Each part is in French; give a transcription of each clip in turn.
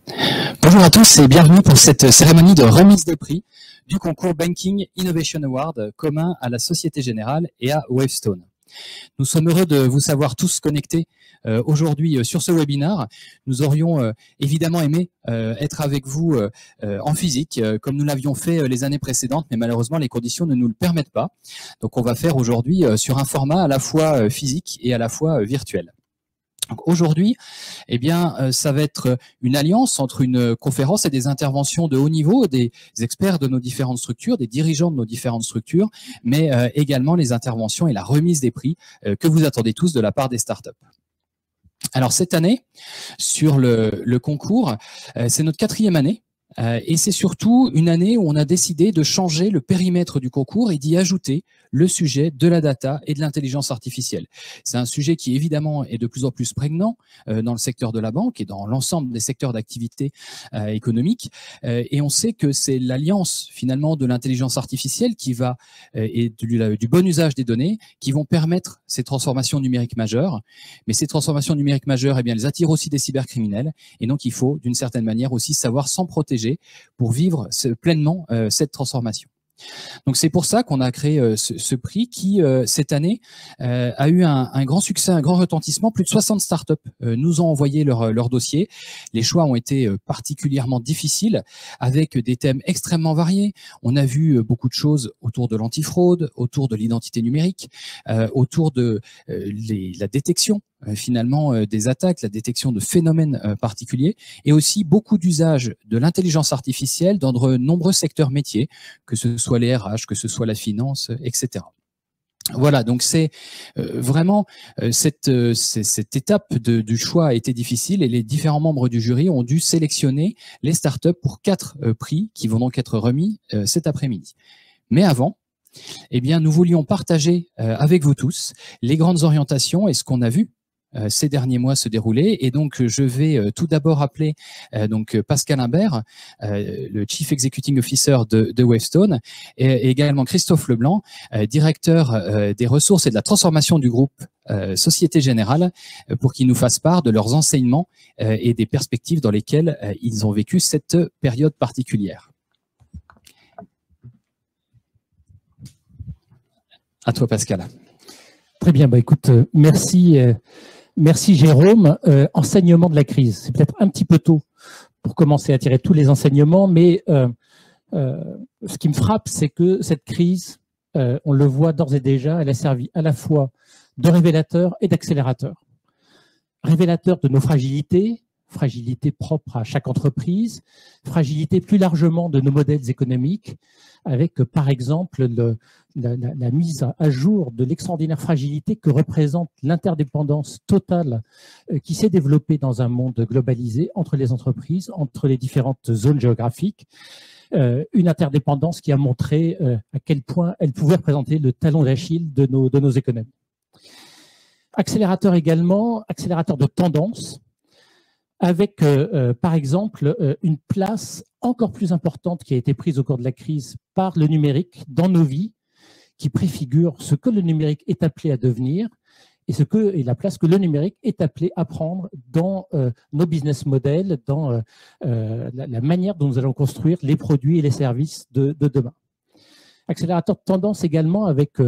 Bonjour à tous et bienvenue pour cette cérémonie de remise des prix du concours Banking Innovation Award commun à la Société Générale et à Wavestone. Nous sommes heureux de vous savoir tous connectés aujourd'hui sur ce webinaire. Nous aurions évidemment aimé être avec vous en physique comme nous l'avions fait les années précédentes, mais malheureusement les conditions ne nous le permettent pas. Donc on va faire aujourd'hui sur un format à la fois physique et à la fois virtuel. Aujourd'hui, eh bien, ça va être une alliance entre une conférence et des interventions de haut niveau, des experts de nos différentes structures, des dirigeants de nos différentes structures, mais également les interventions et la remise des prix que vous attendez tous de la part des startups. Alors cette année, sur le concours, c'est notre 4e année. Et c'est surtout une année où on a décidé de changer le périmètre du concours et d'y ajouter le sujet de la data et de l'intelligence artificielle. C'est un sujet qui évidemment est de plus en plus prégnant dans le secteur de la banque et dans l'ensemble des secteurs d'activité économique. Et on sait que c'est l'alliance finalement de l'intelligence artificielle qui va et du bon usage des données qui vont permettre ces transformations numériques majeures. Mais ces transformations numériques majeures, eh bien, elles attirent aussi des cybercriminels. Et donc, il faut d'une certaine manière aussi savoir s'en protéger pour vivre pleinement cette transformation. Donc c'est pour ça qu'on a créé ce prix qui, cette année, a eu un grand succès, un grand retentissement. Plus de 60 startups nous ont envoyé leur dossier. Les choix ont été particulièrement difficiles, avec des thèmes extrêmement variés. On a vu beaucoup de choses autour de l'antifraude, autour de l'identité numérique, autour de la détection finalement des attaques, la détection de phénomènes particuliers, et aussi beaucoup d'usage de l'intelligence artificielle dans de nombreux secteurs métiers, que ce soit les RH, que ce soit la finance, etc. Voilà, donc c'est vraiment cette étape du choix a été difficile et les différents membres du jury ont dû sélectionner les startups pour 4 prix qui vont donc être remis cet après-midi. Mais avant, eh bien, nous voulions partager avec vous tous les grandes orientations et ce qu'on a vu ces derniers mois se dérouler. Et donc, je vais tout d'abord appeler donc Pascal Imbert, le Chief Executive Officer de Wavestone, et également Christophe Leblanc, directeur des ressources et de la transformation du groupe Société Générale, pour qu'ils nous fassent part de leurs enseignements et des perspectives dans lesquelles ils ont vécu cette période particulière. À toi, Pascal. Très bien, bah écoute, merci Jérôme. Enseignement de la crise, c'est peut-être un petit peu tôt pour commencer à tirer tous les enseignements, mais ce qui me frappe, c'est que cette crise, on le voit d'ores et déjà, elle a servi à la fois de révélateur et d'accélérateur. Révélateur de nos fragilités, fragilité propre à chaque entreprise, fragilité plus largement de nos modèles économiques, avec par exemple la mise à jour de l'extraordinaire fragilité que représente l'interdépendance totale qui s'est développée dans un monde globalisé entre les entreprises, entre les différentes zones géographiques, une interdépendance qui a montré à quel point elle pouvait représenter le talon d'Achille de nos économies. Accélérateur également, accélérateur de tendance, avec, par exemple, une place encore plus importante qui a été prise au cours de la crise par le numérique dans nos vies, qui préfigure ce que le numérique est appelé à devenir et la place que le numérique est appelé à prendre dans nos business models, dans la manière dont nous allons construire les produits et les services de demain. Accélérateur de tendance également avec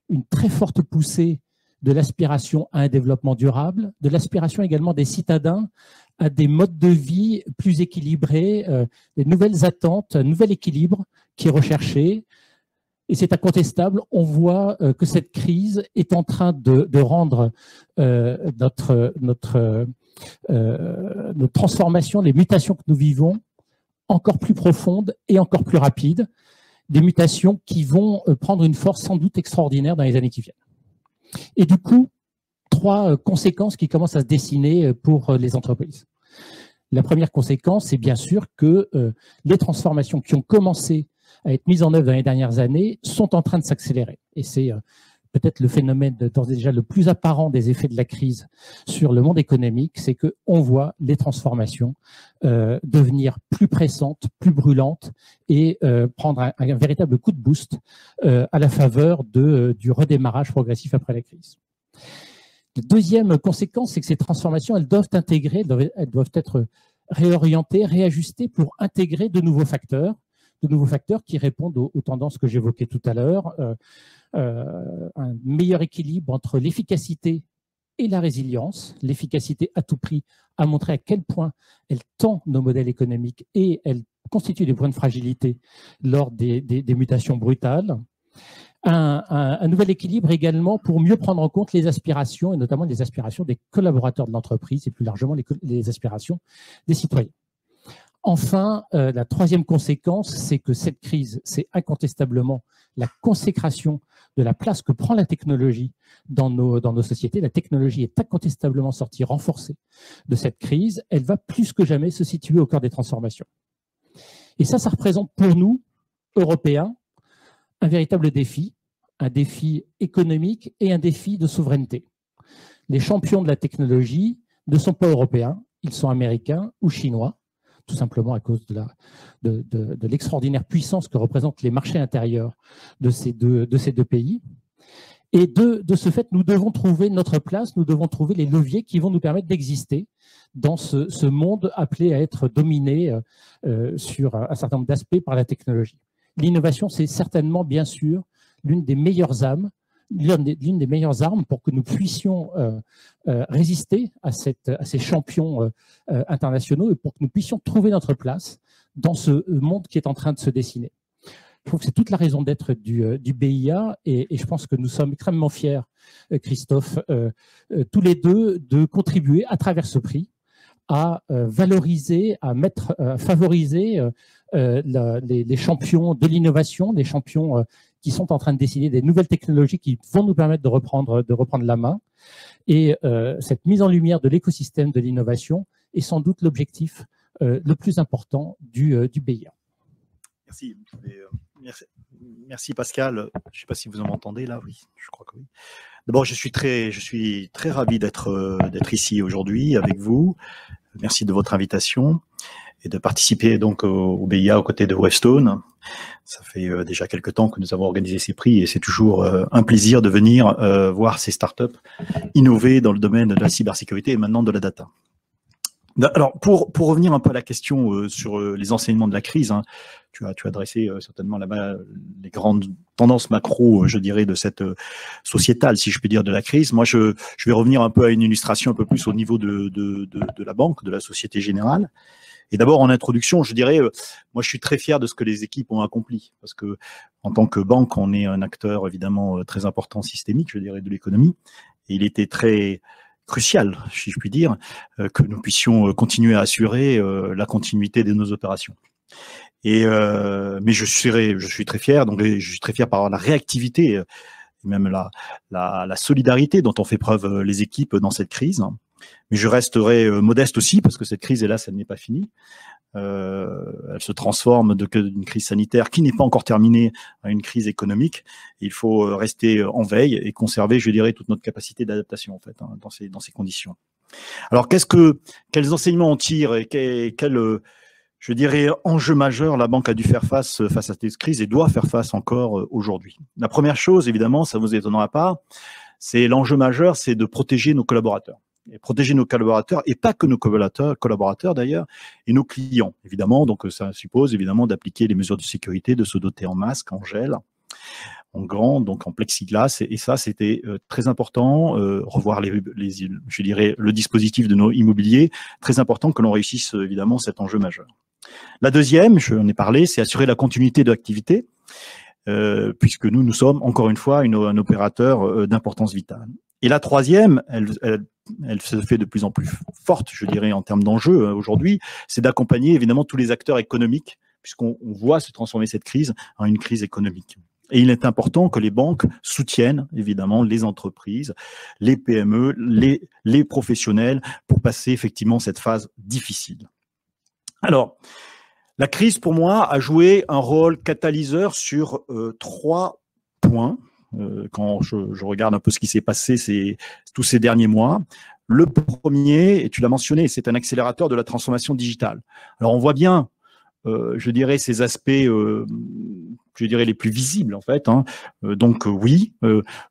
une très forte poussée de l'aspiration à un développement durable, de l'aspiration également des citadins à des modes de vie plus équilibrés, des nouvelles attentes, un nouvel équilibre qui est recherché. Et c'est incontestable, on voit que cette crise est en train de rendre notre transformation, les mutations que nous vivons, encore plus profondes et encore plus rapides, des mutations qui vont prendre une force sans doute extraordinaire dans les années qui viennent. Et du coup, 3 conséquences qui commencent à se dessiner pour les entreprises. La première conséquence, c'est bien sûr que les transformations qui ont commencé à être mises en œuvre dans les dernières années sont en train de s'accélérer. Et c'est peut-être le phénomène d'ores et déjà le plus apparent des effets de la crise sur le monde économique, c'est qu'on voit les transformations devenir plus pressantes, plus brûlantes et prendre un véritable coup de boost à la faveur du redémarrage progressif après la crise. La deuxième conséquence, c'est que ces transformations, elles doivent intégrer, elles doivent être réorienter, réajuster pour intégrer de nouveaux facteurs qui répondent aux tendances que j'évoquais tout à l'heure, un meilleur équilibre entre l'efficacité et la résilience. L'efficacité à tout prix a montré à quel point elle tend nos modèles économiques et elle constitue des points de fragilité lors des mutations brutales. Un nouvel équilibre également pour mieux prendre en compte les aspirations, et notamment les aspirations des collaborateurs de l'entreprise et plus largement les aspirations des citoyens. Enfin, la troisième conséquence, c'est que cette crise, c'est incontestablement la consécration de la place que prend la technologie dans nos sociétés. La technologie est incontestablement sortie renforcée de cette crise. Elle va plus que jamais se situer au cœur des transformations. Et ça représente pour nous, Européens, un véritable défi, un défi économique et un défi de souveraineté. Les champions de la technologie ne sont pas européens, ils sont américains ou chinois, tout simplement à cause de l'extraordinaire puissance que représentent les marchés intérieurs de ces deux pays. Et de ce fait, nous devons trouver notre place, nous devons trouver les leviers qui vont nous permettre d'exister dans ce monde appelé à être dominé sur un certain nombre d'aspects par la technologie. L'innovation, c'est certainement, bien sûr, l'une des meilleures armes pour que nous puissions résister à ces champions internationaux et pour que nous puissions trouver notre place dans ce monde qui est en train de se dessiner. Je trouve que c'est toute la raison d'être du BIA et je pense que nous sommes extrêmement fiers, Christophe, tous les deux, de contribuer à travers ce prix à valoriser, à favoriser les champions de l'innovation, les champions qui sont en train de décider des nouvelles technologies qui vont nous permettre de reprendre la main. Et cette mise en lumière de l'écosystème de l'innovation est sans doute l'objectif le plus important du BIA. Merci. Merci Pascal. Je ne sais pas si vous m'entendez là. Oui, je crois que oui. D'abord, je suis très ravi d'être ici aujourd'hui avec vous. Merci de votre invitation et de participer donc au BIA aux côtés de Wavestone. Ça fait déjà quelques temps que nous avons organisé ces prix et c'est toujours un plaisir de venir voir ces startups innover dans le domaine de la cybersécurité et maintenant de la data. Alors, pour revenir un peu à la question sur les enseignements de la crise, hein, tu as adressé certainement là-bas les grandes tendances macro, je dirais, de cette sociétale, si je puis dire, de la crise. Moi, je vais revenir un peu à une illustration un peu plus au niveau de la banque, de la Société Générale. Et d'abord, en introduction, je dirais, moi, je suis très fier de ce que les équipes ont accompli, parce que en tant que banque, on est un acteur évidemment très important, systémique, je dirais, de l'économie. Et il était très crucial, si je puis dire, que nous puissions continuer à assurer la continuité de nos opérations. Et mais je suis très fier, donc je suis très fier par la réactivité et même la solidarité dont ont fait preuve les équipes dans cette crise. Mais je resterai modeste aussi parce que cette crise, hélas, elle n'est pas finie. Elle se transforme d'une crise sanitaire qui n'est pas encore terminée à une crise économique. Il faut rester en veille et conserver, je dirais, toute notre capacité d'adaptation en fait dans ces conditions. Alors, quels enseignements on tire et quel je dirais enjeu majeur la banque a dû faire face à cette crise et doit faire face encore aujourd'hui. La première chose, évidemment, ça vous étonnera pas, c'est l'enjeu majeur, c'est de protéger nos collaborateurs. Et protéger nos collaborateurs, et pas que nos collaborateurs d'ailleurs, et nos clients, évidemment. Donc, ça suppose évidemment d'appliquer les mesures de sécurité, de se doter en masque, en gel, en gants, donc en plexiglas. Et ça, c'était très important. Revoir je dirais, le dispositif de nos immobiliers. Très important que l'on réussisse évidemment cet enjeu majeur. La deuxième, j'en ai parlé, c'est assurer la continuité de l'activité, puisque nous sommes, encore une fois, un opérateur d'importance vitale. Et la troisième, elle se fait de plus en plus forte, je dirais, en termes d'enjeux aujourd'hui, c'est d'accompagner évidemment tous les acteurs économiques, puisqu'on voit se transformer cette crise en une crise économique. Et il est important que les banques soutiennent évidemment les entreprises, les PME, les professionnels pour passer effectivement cette phase difficile. Alors, la crise pour moi a joué un rôle catalyseur sur 3 points. Quand je regarde un peu ce qui s'est passé tous ces derniers mois. Le premier, et tu l'as mentionné, c'est un accélérateur de la transformation digitale. Alors on voit bien, je dirais, ces aspects je dirais, les plus visibles, en fait. Hein. Donc, oui,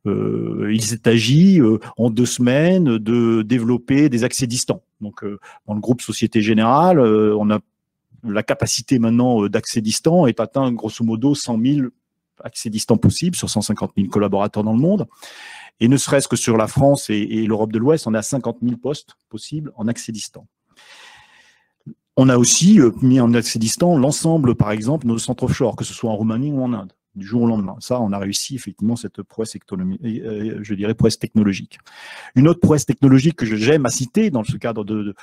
il s'est agi en 2 semaines de développer des accès distants. Donc, dans le groupe Société Générale, on a la capacité maintenant d'accès distant est atteint grosso modo 100 000 accès distants possibles sur 150 000 collaborateurs dans le monde. Et ne serait-ce que sur la France et l'Europe de l'Ouest, on a 50 000 postes possibles en accès distant. On a aussi mis en accès distant l'ensemble, par exemple, de nos centres offshore, que ce soit en Roumanie ou en Inde, du jour au lendemain. Ça, on a réussi effectivement cette prouesse, je dirais, prouesse technologique. Une autre prouesse technologique que j'aime à citer dans ce cadre de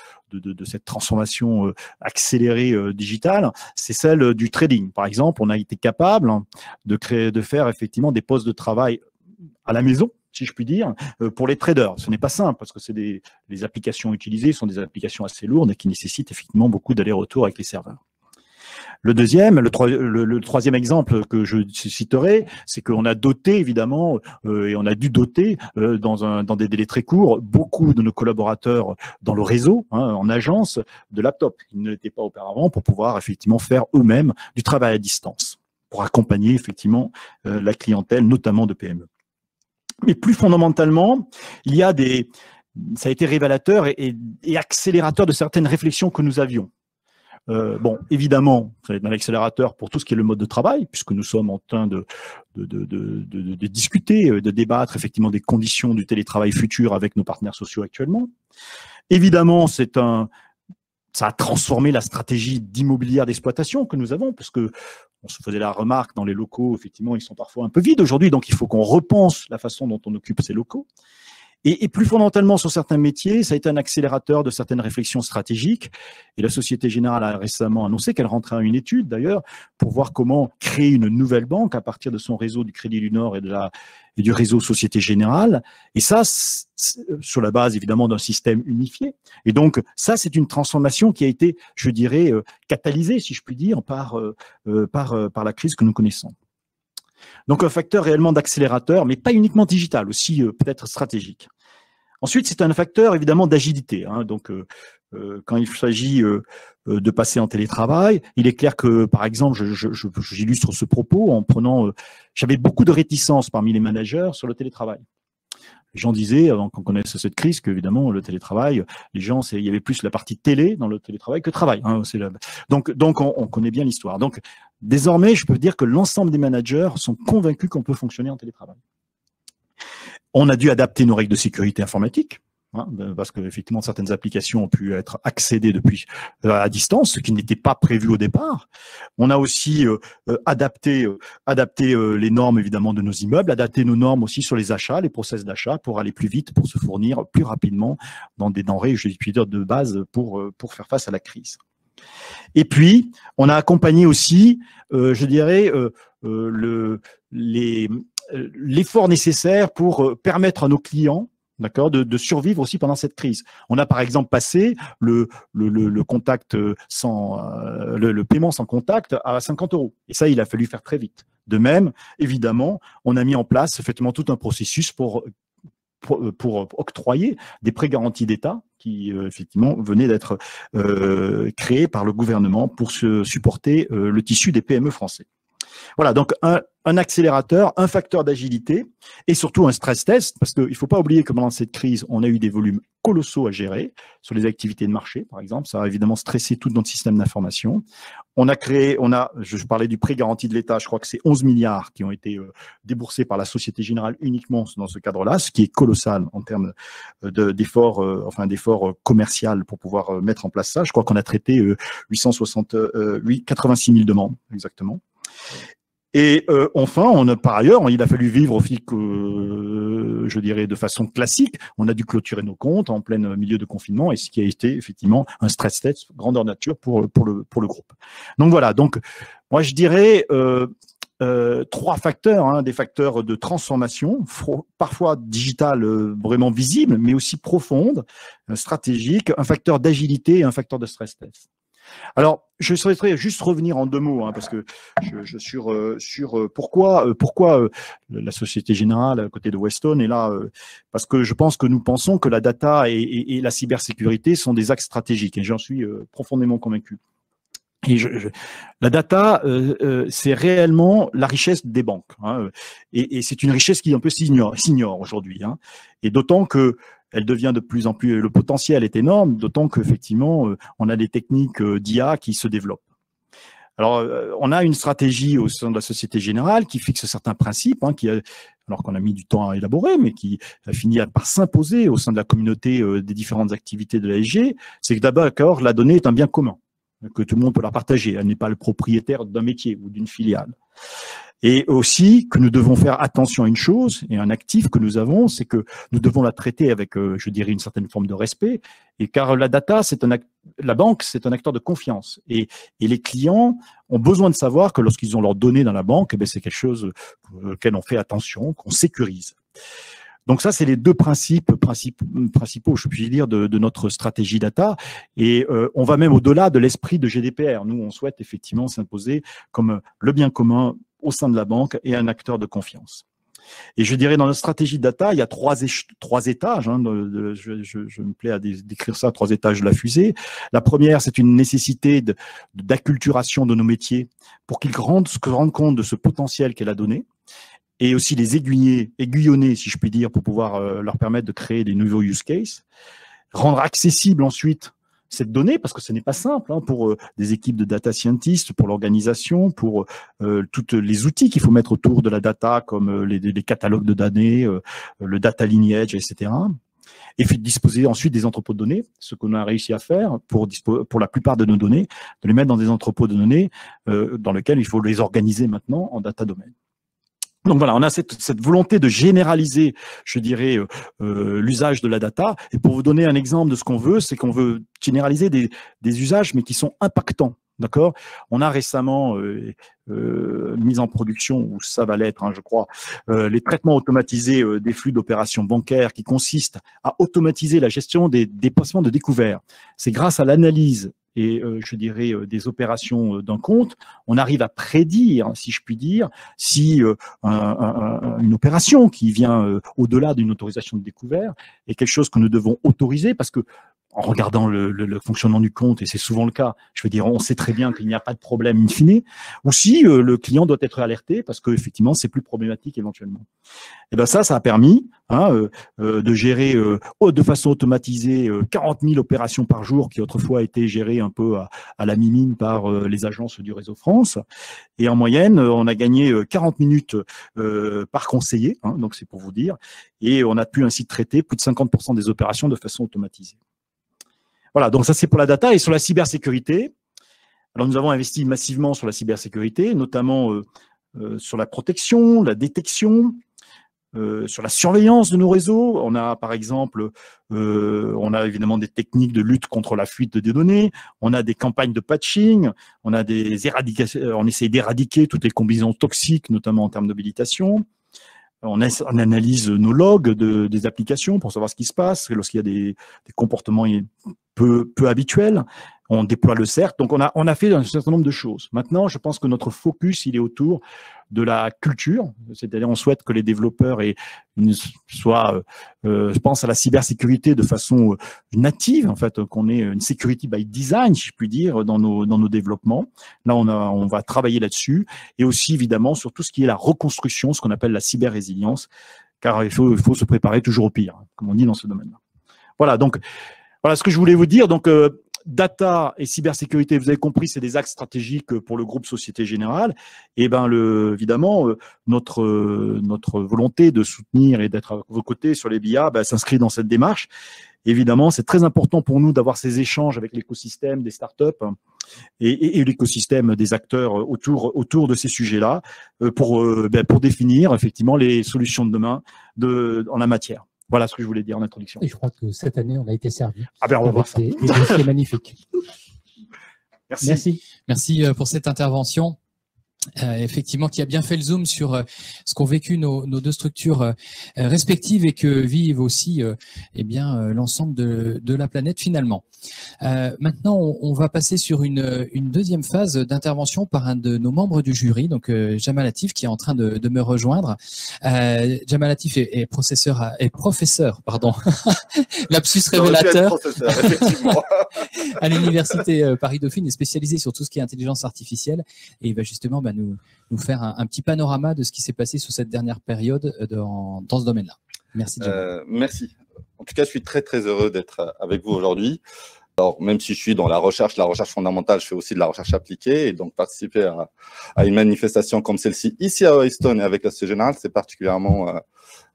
cette transformation accélérée digitale, c'est celle du trading. Par exemple, on a été capable de faire effectivement des postes de travail à la maison, si je puis dire, pour les traders. Ce n'est pas simple parce que les applications utilisées sont des applications assez lourdes et qui nécessitent effectivement beaucoup d'allers-retours avec les serveurs. Le troisième exemple que je citerai, c'est qu'on a doté évidemment et on a dû doter dans des délais très courts beaucoup de nos collaborateurs dans le réseau, en agence, de laptops. Ils ne l'étaient pas auparavant pour pouvoir effectivement faire eux-mêmes du travail à distance pour accompagner effectivement la clientèle, notamment de PME. Mais plus fondamentalement, ça a été révélateur et accélérateur de certaines réflexions que nous avions. Bon, évidemment, ça va être un accélérateur pour tout ce qui est le mode de travail, puisque nous sommes en train de discuter, de débattre effectivement des conditions du télétravail futur avec nos partenaires sociaux actuellement. Évidemment, ça a transformé la stratégie d'immobilière d'exploitation que nous avons, parce que on se faisait la remarque dans les locaux, effectivement, ils sont parfois un peu vides aujourd'hui, donc il faut qu'on repense la façon dont on occupe ces locaux. Et plus fondamentalement, sur certains métiers, ça a été un accélérateur de certaines réflexions stratégiques. Et la Société Générale a récemment annoncé qu'elle rentrait à une étude, d'ailleurs, pour voir comment créer une nouvelle banque à partir de son réseau du Crédit du Nord et du réseau Société Générale. Et ça, sur la base, évidemment, d'un système unifié. Et donc, ça, c'est une transformation qui a été, je dirais, catalysée, si je puis dire, par la crise que nous connaissons. Donc, un facteur réellement d'accélérateur, mais pas uniquement digital, aussi peut-être stratégique. Ensuite, c'est un facteur évidemment d'agilité. Donc, quand il s'agit de passer en télétravail, il est clair que, par exemple, j'illustre ce propos en prenant... j'avais beaucoup de réticences parmi les managers sur le télétravail. Les gens disaient, avant qu'on connaisse cette crise, qu'évidemment, le télétravail, les gens, il y avait plus la partie télé dans le télétravail que travail. Donc, on connaît bien l'histoire. Donc, désormais, je peux dire que l'ensemble des managers sont convaincus qu'on peut fonctionner en télétravail. On a dû adapter nos règles de sécurité informatique, parce que effectivement certaines applications ont pu être accédées depuis à distance, ce qui n'était pas prévu au départ. On a aussi adapté les normes évidemment de nos immeubles, adapté nos normes aussi sur les achats, les process d'achat pour aller plus vite, pour se fournir plus rapidement dans des denrées, je puis dire, de base pour faire face à la crise. Et puis on a accompagné aussi, je dirais, l'effort nécessaire pour permettre à nos clients, d'accord, de survivre aussi pendant cette crise. On a par exemple passé le contact le paiement sans contact à 50 €. Et ça, il a fallu faire très vite. De même, évidemment, on a mis en place effectivement tout un processus pour octroyer des prêts garantis d'État qui effectivement venaient d'être créés par le gouvernement pour supporter le tissu des PME français. Voilà, donc un accélérateur, un facteur d'agilité et surtout un stress test, parce qu'il ne faut pas oublier que pendant cette crise, on a eu des volumes colossaux à gérer sur les activités de marché, par exemple. Ça a évidemment stressé tout notre système d'information. Je parlais du prêt garanti de l'État, je crois que c'est 11 milliards qui ont été déboursés par la Société Générale uniquement dans ce cadre-là, ce qui est colossal en termes d'efforts commercial pour pouvoir mettre en place ça. Je crois qu'on a traité 86 000 demandes, exactement. Et enfin, par ailleurs, il a fallu vivre aussi, je dirais, de façon classique. On a dû clôturer nos comptes en plein milieu de confinement, et ce qui a été effectivement un stress test grandeur nature pour le groupe. Donc voilà. Donc moi je dirais 3 facteurs, des facteurs de transformation, parfois digitale vraiment visible, mais aussi profonde, stratégique, un facteur d'agilité et un facteur de stress test. Alors, je souhaiterais juste revenir en 2 mots, parce que sur pourquoi la Société Générale à côté de Weston est là, parce que je pense que nous pensons que la data et la cybersécurité sont des axes stratégiques, et j'en suis profondément convaincu. Et la data, c'est réellement la richesse des banques, hein, et c'est une richesse qui un peu s'ignore aujourd'hui, hein, et d'autant que elle devient de plus en plus, le potentiel est énorme, d'autant qu'effectivement, on a des techniques d'IA qui se développent. Alors, on a une stratégie au sein de la Société Générale qui fixe certains principes, hein, alors qu'on a mis du temps à élaborer, mais qui a fini par s'imposer au sein de la communauté des différentes activités de l'ASG. C'est que d'abord, la donnée est un bien commun, que tout le monde peut la partager. Elle n'est pas le propriétaire d'un métier ou d'une filiale. Et aussi que nous devons faire attention à une chose, et un actif que nous avons, c'est que nous devons la traiter avec, je dirais, une certaine forme de respect, et car la data, la banque, c'est un acteur de confiance. Et les clients ont besoin de savoir que lorsqu'ils ont leurs données dans la banque, eh bien, c'est quelque chose auquel on fait attention, qu'on sécurise. Donc ça, c'est les deux principaux, je puis dire, de notre stratégie data. Et on va même au-delà de l'esprit de GDPR. Nous, on souhaite effectivement s'imposer comme le bien commun au sein de la banque et un acteur de confiance. Et je dirais, dans notre stratégie data, il y a trois étages. Hein, je me plais à décrire ça, 3 étages de la fusée. La première, c'est une nécessité d'acculturation de nos métiers pour qu'ils se rendent compte de ce potentiel qu'est la donnée, et aussi les aiguillonner, si je puis dire, pour pouvoir leur permettre de créer des nouveaux use cases. Rendre accessible ensuite cette donnée, parce que ce n'est pas simple, hein, pour des équipes de data scientists, pour l'organisation, pour tous les outils qu'il faut mettre autour de la data, comme les catalogues de données, le data lineage, etc. Et puis disposer ensuite des entrepôts de données, ce qu'on a réussi à faire pour la plupart de nos données, de les mettre dans des entrepôts de données dans lesquels il faut les organiser maintenant en data domain. Donc voilà, on a cette volonté de généraliser, je dirais, l'usage de la data. Et pour vous donner un exemple de ce qu'on veut, c'est qu'on veut généraliser des usages, mais qui sont impactants. D'accord ? On a récemment mis en production, ou ça va l'être, hein, je crois, les traitements automatisés des flux d'opérations bancaires, qui consistent à automatiser la gestion des dépassements de découvert. C'est grâce à l'analyse et je dirais des opérations d'un compte, on arrive à prédire, si je puis dire, si une opération qui vient au-delà d'une autorisation de découvert est quelque chose que nous devons autoriser, parce que en regardant le fonctionnement du compte, et c'est souvent le cas, je veux dire, on sait très bien qu'il n'y a pas de problème in fine, ou si le client doit être alerté parce qu'effectivement, c'est plus problématique éventuellement. Et ben ça a permis de gérer de façon automatisée 40 000 opérations par jour qui autrefois étaient gérées un peu à la mimine par les agences du réseau France. Et en moyenne, on a gagné 40 minutes par conseiller, hein, donc c'est pour vous dire, et on a pu ainsi traiter plus de 50% des opérations de façon automatisée. Voilà, donc ça c'est pour la data. Et sur la cybersécurité, alors nous avons investi massivement sur la cybersécurité, notamment sur la protection, la détection, sur la surveillance de nos réseaux. On a par exemple, on a évidemment des techniques de lutte contre la fuite de données, on a des campagnes de patching, on a on essaie d'éradiquer toutes les combinaisons toxiques, notamment en termes d'habilitation. On analyse nos logs des applications pour savoir ce qui se passe lorsqu'il y a des comportements peu habituels. On déploie le CERT. Donc, on a fait un certain nombre de choses. Maintenant, je pense que notre focus, il est autour de la culture. C'est-à-dire, on souhaite que les développeurs soient, je pense à la cybersécurité de façon native, en fait, qu'on ait une security by design, si je puis dire, dans nos développements. Là, on va travailler là-dessus. Et aussi, évidemment, sur tout ce qui est la reconstruction, ce qu'on appelle la cyber-résilience, car il faut se préparer toujours au pire, comme on dit dans ce domaine-là. Voilà, donc, voilà ce que je voulais vous dire. Donc, data et cybersécurité, vous avez compris, c'est des axes stratégiques pour le groupe Société Générale. Et ben, évidemment, notre volonté de soutenir et d'être à vos côtés sur les BIA s'inscrit dans cette démarche. Évidemment, c'est très important pour nous d'avoir ces échanges avec l'écosystème des startups et l'écosystème des acteurs autour de ces sujets-là pour définir effectivement les solutions de demain en la matière. Voilà ce que je voulais dire en introduction. Et je crois que cette année, on a été servi. Ah ben, on va voir ça. Des dossiers magnifiques. Merci. Merci pour cette intervention. effectivement, qui a bien fait le zoom sur ce qu'ont vécu nos deux structures respectives et que vivent aussi eh bien l'ensemble de la planète finalement. Maintenant, on va passer sur une deuxième phase d'intervention par un de nos membres du jury, donc Jamal Latif, qui est en train de me rejoindre. Jamal Latif est professeur, pardon, lapsus révélateur à l'université Paris-Dauphine, est spécialisé sur tout ce qui est intelligence artificielle et il va justement nous faire un petit panorama de ce qui s'est passé sous cette dernière période dans ce domaine-là. Merci. Merci. En tout cas, je suis très, très heureux d'être avec vous aujourd'hui. Alors, même si je suis dans la recherche fondamentale, je fais aussi de la recherche appliquée. Et donc, participer à une manifestation comme celle-ci, ici à Wavestone et avec la Société Générale, c'est particulièrement…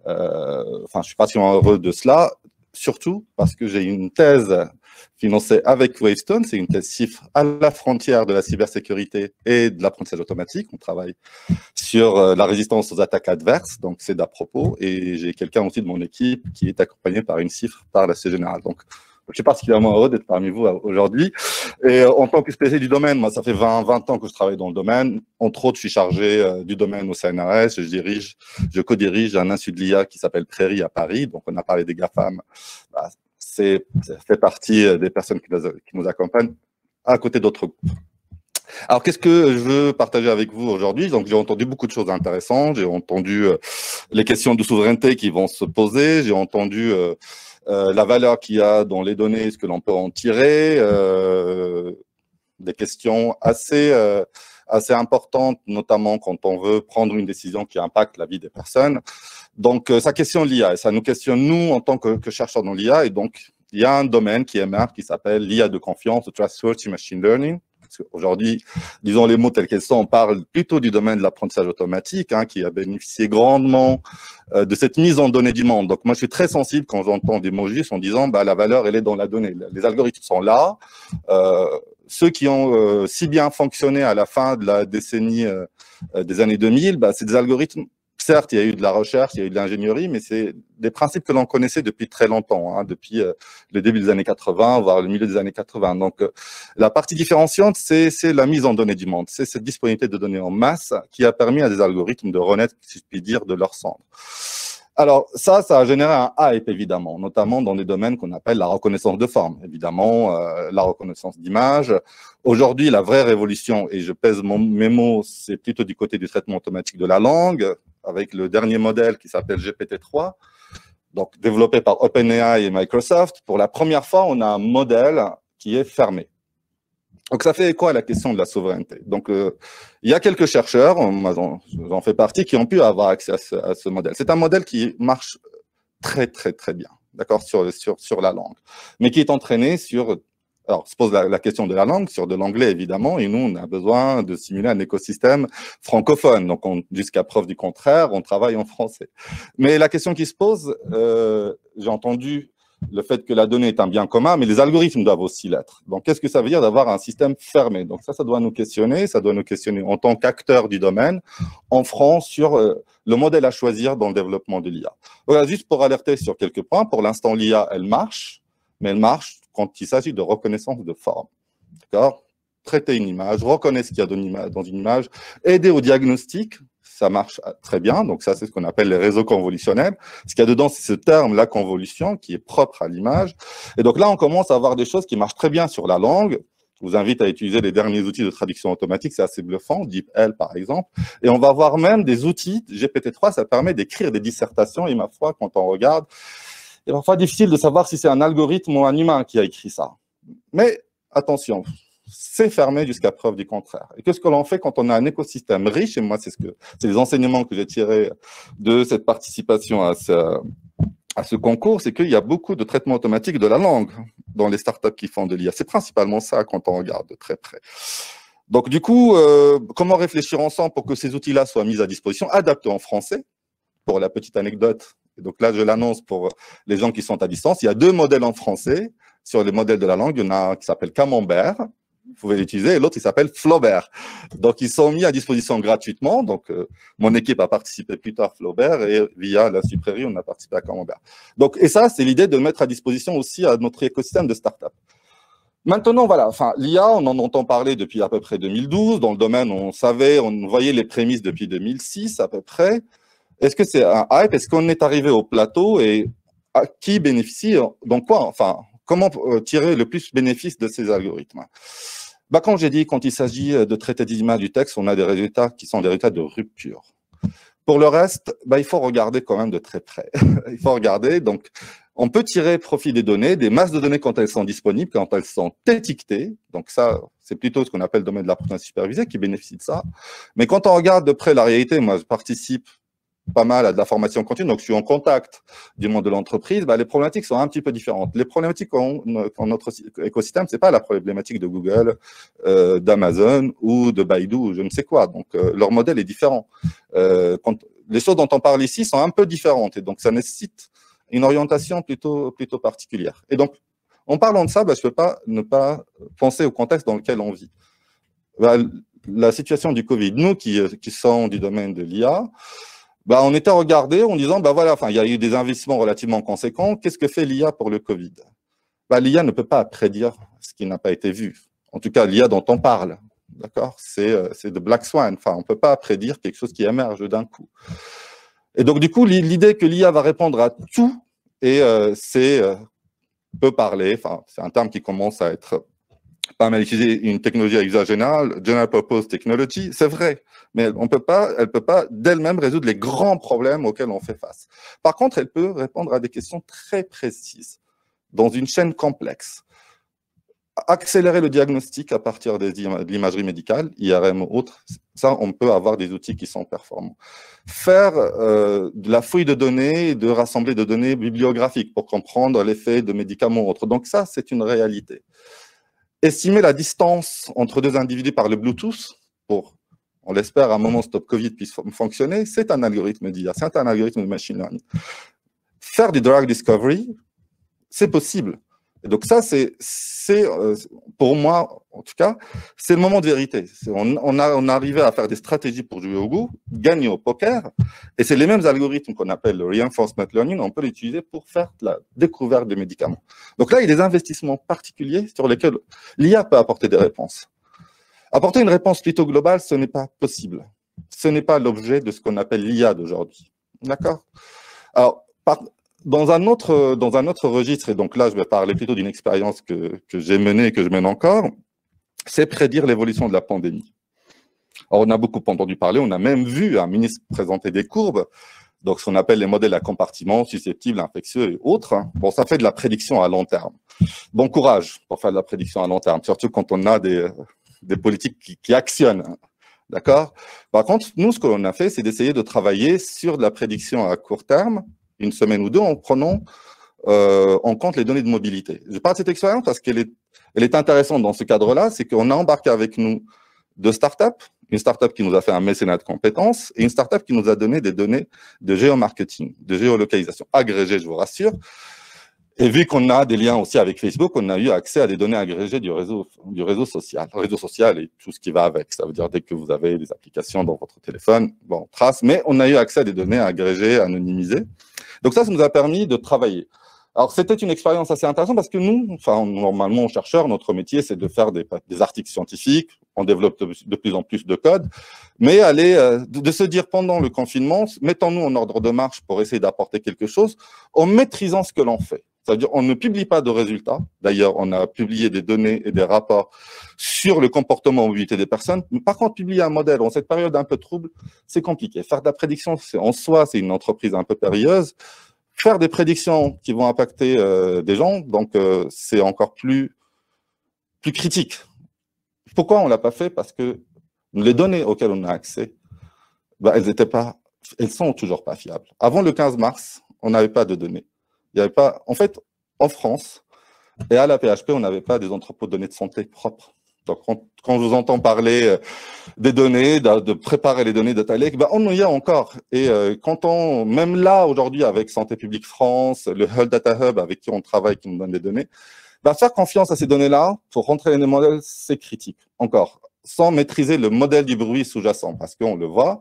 je suis particulièrement heureux de cela, surtout parce que j'ai une thèse financée avec Wavestone. C'est une thèse CIFRE à la frontière de la cybersécurité et de l'apprentissage automatique. On travaille sur la résistance aux attaques adverses, donc c'est d'à propos. Et j'ai quelqu'un aussi de mon équipe qui est accompagné par une CIFRE par la Société Générale. Donc, je suis particulièrement heureux d'être parmi vous aujourd'hui. Et en tant que spécialiste du domaine, moi, ça fait 20 ans que je travaille dans le domaine. Entre autres, je suis chargé du domaine au CNRS. Je co-dirige un institut de l'IA qui s'appelle Prairie à Paris. Donc, on a parlé des GAFAM. Ça fait partie des personnes qui nous accompagnent à côté d'autres groupes. Alors, qu'est-ce que je veux partager avec vous aujourd'hui? Donc, j'ai entendu beaucoup de choses intéressantes. J'ai entendu les questions de souveraineté qui vont se poser. J'ai entendu la valeur qu'il y a dans les données, ce que l'on peut en tirer, des questions assez importantes, notamment quand on veut prendre une décision qui impacte la vie des personnes. Donc, ça questionne l'IA et ça nous questionne, nous, en tant que chercheurs dans l'IA. Et donc, il y a un domaine qui émerge qui s'appelle l'IA de confiance, le Trustworthy Machine Learning. Aujourd'hui, disons les mots tels qu'ils sont, on parle plutôt du domaine de l'apprentissage automatique, qui a bénéficié grandement de cette mise en données du monde. Donc, moi, je suis très sensible quand j'entends des mots justes en disant la valeur, elle est dans la donnée. Les algorithmes sont là. Ceux qui ont si bien fonctionné à la fin de la décennie des années 2000, c'est des algorithmes. Certes, il y a eu de la recherche, il y a eu de l'ingénierie, mais c'est des principes que l'on connaissait depuis très longtemps, depuis le début des années 80, voire le milieu des années 80. Donc, la partie différenciante, c'est la mise en données du monde. C'est cette disponibilité de données en masse qui a permis à des algorithmes de renaître, si je puis dire, de leur cendre. Alors, ça a généré un hype, évidemment, notamment dans des domaines qu'on appelle la reconnaissance de forme, évidemment, la reconnaissance d'image. Aujourd'hui, la vraie révolution, et je pèse mes mots, c'est plutôt du côté du traitement automatique de la langue, avec le dernier modèle qui s'appelle GPT-3, donc développé par OpenAI et Microsoft. Pour la première fois, on a un modèle qui est fermé. Donc, ça fait écho à la question de la souveraineté. Donc, il y a quelques chercheurs, j'en fais partie, qui ont pu avoir accès à ce modèle. C'est un modèle qui marche très, très, très bien, d'accord, sur la langue, mais qui est entraîné sur… Alors, se pose la question de la langue, sur de l'anglais, évidemment, et nous, on a besoin de simuler un écosystème francophone. Donc, jusqu'à preuve du contraire, on travaille en français. Mais la question qui se pose, j'ai entendu le fait que la donnée est un bien commun, mais les algorithmes doivent aussi l'être. Donc, qu'est-ce que ça veut dire d'avoir un système fermé? Donc, ça doit nous questionner, en tant qu'acteurs du domaine, en France, sur le modèle à choisir dans le développement de l'IA. Voilà, juste pour alerter sur quelques points, pour l'instant, l'IA, elle marche, mais elle marche quand il s'agit de reconnaissance de forme. D'accord? Traiter une image, reconnaître ce qu'il y a dans une image, aider au diagnostic, ça marche très bien. Donc ça, c'est ce qu'on appelle les réseaux convolutionnels. Ce qu'il y a dedans, c'est ce terme, la convolution, qui est propre à l'image. Et donc là, on commence à avoir des choses qui marchent très bien sur la langue. Je vous invite à utiliser les derniers outils de traduction automatique, c'est assez bluffant, DeepL par exemple. Et on va voir même des outils, GPT-3, ça permet d'écrire des dissertations. Et ma foi, quand on regarde, c'est parfois difficile de savoir si c'est un algorithme ou un humain qui a écrit ça. Mais attention, c'est fermé jusqu'à preuve du contraire. Et qu'est-ce que l'on fait quand on a un écosystème riche? Et moi, c'est les enseignements que j'ai tirés de cette participation à ce concours, c'est qu'il y a beaucoup de traitement automatique de la langue dans les startups qui font de l'IA. C'est principalement ça quand on regarde de très près. Donc du coup, comment réfléchir ensemble pour que ces outils-là soient mis à disposition, adaptés en français? Pour la petite anecdote, et donc là, je l'annonce pour les gens qui sont à distance. Il y a 2 modèles en français sur les modèles de la langue. Il y en a un qui s'appelle Camembert, vous pouvez l'utiliser, et l'autre, il s'appelle Flaubert. Donc, ils sont mis à disposition gratuitement. Donc, mon équipe a participé plus tard à Flaubert, et via la Suprairie, on a participé à Camembert. Donc, et ça, c'est l'idée de le mettre à disposition aussi à notre écosystème de start-up. Maintenant, voilà, enfin, l'IA, on en entend parler depuis à peu près 2012. Dans le domaine, on savait, on voyait les prémices depuis 2006 à peu près. Est-ce que c'est un hype? Est-ce qu'on est arrivé au plateau et à qui bénéficie? Donc quoi? Enfin, comment tirer le plus bénéfice de ces algorithmes? Bah, comme j'ai dit, quand il s'agit de traiter des images du texte, on a des résultats qui sont des résultats de rupture. Pour le reste, bah, il faut regarder quand même de très près. Il faut regarder. Donc, on peut tirer profit des données, des masses de données quand elles sont disponibles, quand elles sont étiquetées. Donc ça, c'est plutôt ce qu'on appelle le domaine de l'apprentissage supervisé qui bénéficie de ça. Mais quand on regarde de près la réalité, moi, je participe pas mal à de la formation continue, donc je suis en contact du monde de l'entreprise, bah, les problématiques sont un petit peu différentes. Les problématiques en notre écosystème, c'est pas la problématique de Google, d'Amazon ou de Baidu ou je ne sais quoi. Donc, leur modèle est différent. Les choses dont on parle ici sont un peu différentes et donc ça nécessite une orientation plutôt particulière. Et donc, en parlant de ça, bah, je peux pas ne pas penser au contexte dans lequel on vit. Bah, la situation du Covid, nous qui sommes du domaine de l'IA, bah, on était regardé en disant, bah voilà, enfin, il y a eu des investissements relativement conséquents. Qu'est-ce que fait l'IA pour le Covid? Bah, l'IA ne peut pas prédire ce qui n'a pas été vu. En tout cas, l'IA dont on parle, d'accord, c'est de Black Swan. Enfin, on peut pas prédire quelque chose qui émerge d'un coup. Et donc, du coup, l'idée que l'IA va répondre à tout, et peut parler, enfin, c'est un terme qui commence à être pas mal utilisé, une technologie à usage général, General Purpose Technology, c'est vrai, mais elle peut pas d'elle-même résoudre les grands problèmes auxquels on fait face. Par contre, elle peut répondre à des questions très précises, dans une chaîne complexe. Accélérer le diagnostic à partir de l'imagerie médicale, IRM ou autre, ça, on peut avoir des outils qui sont performants. Faire de la fouille de données, de rassembler de données bibliographiques pour comprendre l'effet de médicaments ou autres. Donc ça, c'est une réalité. Estimer la distance entre deux individus par le Bluetooth, pour, on l'espère, à un moment Stop Covid puisse fonctionner, c'est un algorithme d'IA, c'est un algorithme de machine learning. Faire du drug discovery, c'est possible. Et donc ça, c'est pour moi, en tout cas, c'est le moment de vérité. On arrivait à faire des stratégies pour jouer au Go, gagner au poker, et c'est les mêmes algorithmes qu'on appelle le reinforcement learning, on peut l'utiliser pour faire de la découverte de médicaments. Donc là, il y a des investissements particuliers sur lesquels l'IA peut apporter des réponses. Apporter une réponse plutôt globale, ce n'est pas possible. Ce n'est pas l'objet de ce qu'on appelle l'IA d'aujourd'hui. D'accord? Alors, dans un autre registre, et donc là, je vais parler plutôt d'une expérience que j'ai menée et que je mène encore, c'est prédire l'évolution de la pandémie. Alors, on a beaucoup entendu parler, on a même vu un ministre présenter des courbes, donc ce qu'on appelle les modèles à compartiments, susceptibles, infectieux et autres. Bon, ça fait de la prédiction à long terme. Bon courage pour faire de la prédiction à long terme, surtout quand on a des politiques qui actionnent. D'accord? Par contre, nous, ce que l'on a fait, c'est d'essayer de travailler sur de la prédiction à court terme, une semaine ou deux, en prenant en compte les données de mobilité. Je parle de cette expérience parce qu'elle est intéressante dans ce cadre-là, c'est qu'on a embarqué avec nous deux startups, une startup qui nous a fait un mécénat de compétences et une startup qui nous a donné des données de géomarketing, de géolocalisation agrégées, je vous rassure. Et vu qu'on a des liens aussi avec Facebook, on a eu accès à des données agrégées du réseau social. Le réseau social et tout ce qui va avec. Ça veut dire dès que vous avez des applications dans votre téléphone, bon, trace. Mais on a eu accès à des données agrégées, anonymisées. Donc ça nous a permis de travailler. Alors, c'était une expérience assez intéressante parce que nous, enfin, normalement, chercheurs, notre métier, c'est de faire des articles scientifiques. On développe de plus en plus de code. Mais de se dire pendant le confinement, mettons-nous en ordre de marche pour essayer d'apporter quelque chose en maîtrisant ce que l'on fait. C'est-à-dire, on ne publie pas de résultats. D'ailleurs, on a publié des données et des rapports sur le comportement en mobilité des personnes. Mais par contre, publier un modèle en cette période un peu trouble, c'est compliqué. Faire de la prédiction, en soi, c'est une entreprise un peu périlleuse. Faire des prédictions qui vont impacter des gens, donc c'est encore plus critique. Pourquoi on l'a pas fait? Parce que les données auxquelles on a accès, bah, elles sont toujours pas fiables. Avant le 15 mars, on n'avait pas de données. Il y avait pas, en fait, en France et à la PHP, on n'avait pas des entrepôts de données de santé propres. Donc, quand je vous entends parler des données, de préparer les données data lake, ben on y est encore. Et même là, aujourd'hui, avec Santé publique France, le Health Data Hub avec qui on travaille, qui nous donne des données, ben faire confiance à ces données-là pour rentrer dans les modèles, c'est critique. Encore. sans maîtriser le modèle du bruit sous-jacent. Parce qu'on le voit,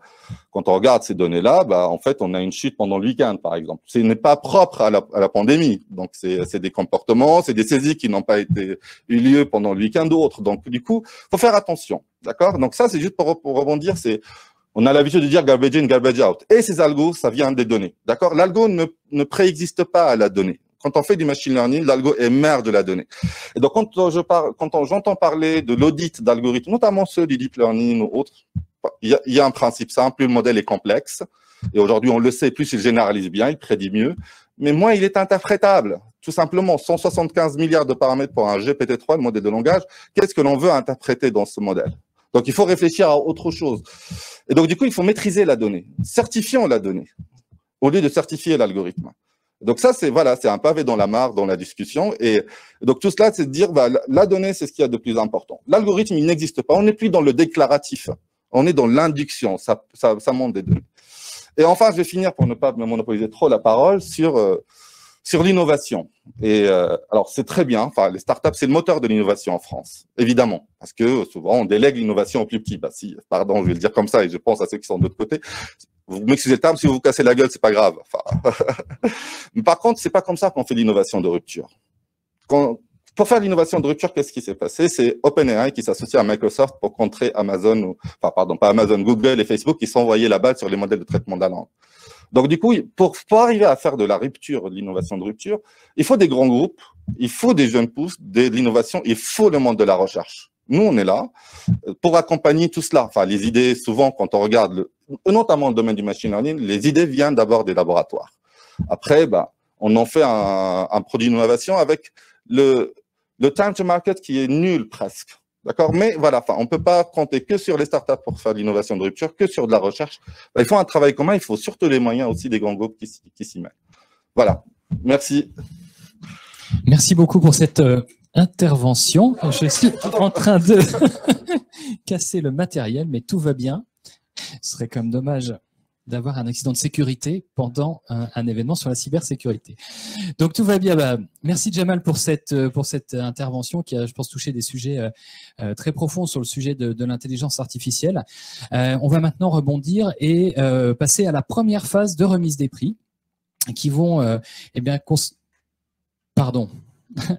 quand on regarde ces données-là, bah, en fait, on a une chute pendant le week-end, par exemple. Ce n'est pas propre à la pandémie. Donc, c'est des comportements, c'est des saisies qui n'ont pas eu lieu pendant le week-end ou autre. Donc, du coup, faut faire attention. D'accord? Donc, ça, c'est juste pour rebondir, on a l'habitude de dire garbage in, garbage out. Et ces algos, ça vient des données. D'accord? L'algo ne préexiste pas à la donnée. Quand on fait du machine learning, l'algo émerge de la donnée. Et donc, quand j'entends parler de l'audit d'algorithmes, notamment ceux du deep learning ou autres, il y a un principe simple, plus le modèle est complexe. Et aujourd'hui, on le sait, plus il généralise bien, il prédit mieux. Mais moins il est interprétable. Tout simplement, 175 milliards de paramètres pour un GPT-3, le modèle de langage. Qu'est-ce que l'on veut interpréter dans ce modèle? Donc, il faut réfléchir à autre chose. Et donc, du coup, il faut maîtriser la donnée. Certifions la donnée au lieu de certifier l'algorithme. Donc ça, c'est un pavé dans la mare, dans la discussion. Et donc tout cela, c'est de dire, bah, la donnée, c'est ce qu'il y a de plus important. L'algorithme, il n'existe pas. On n'est plus dans le déclaratif. On est dans l'induction. Ça monte des données. Et enfin, je vais finir, pour ne pas me monopoliser trop la parole, sur l'innovation. Et alors, c'est très bien. Enfin, les startups, c'est le moteur de l'innovation en France, évidemment, parce que souvent, on délègue l'innovation aux plus petits. Bah, si, pardon, je vais le dire comme ça, et je pense à ceux qui sont de l'autre côté. Vous m'excusez le terme, si vous vous cassez la gueule, c'est pas grave. Enfin, mais par contre, c'est pas comme ça qu'on fait l'innovation de rupture. Pour faire l'innovation de rupture, qu'est-ce qui s'est passé? C'est OpenAI qui s'associe à Microsoft pour contrer Amazon, enfin, pardon, pas Amazon, Google et Facebook qui s'envoyaient la balle sur les modèles de traitement de la langue. Donc, du coup, pour arriver à faire de la rupture, de l'innovation de rupture, il faut des grands groupes, il faut des jeunes pousses, de l'innovation, il faut le monde de la recherche. Nous, on est là pour accompagner tout cela. Enfin, les idées, souvent, quand on regarde, notamment le domaine du machine learning, les idées viennent d'abord des laboratoires. Après, bah, on en fait un produit d'innovation avec le time to market qui est nul presque. D'accord? Mais voilà, enfin, on ne peut pas compter que sur les startups pour faire de l'innovation de rupture, que sur de la recherche. Bah, il faut un travail commun, il faut surtout les moyens aussi des grands groupes qui s'y mettent. Voilà. Merci. Merci beaucoup pour cette intervention. Je suis en train de casser le matériel, mais tout va bien. Ce serait quand même dommage d'avoir un accident de sécurité pendant un événement sur la cybersécurité. Donc tout va bien. Bah, merci Jamal pour cette intervention qui a, je pense, touché des sujets très profonds sur le sujet de l'intelligence artificielle. On va maintenant rebondir et passer à la première phase de remise des prix qui vont, pardon.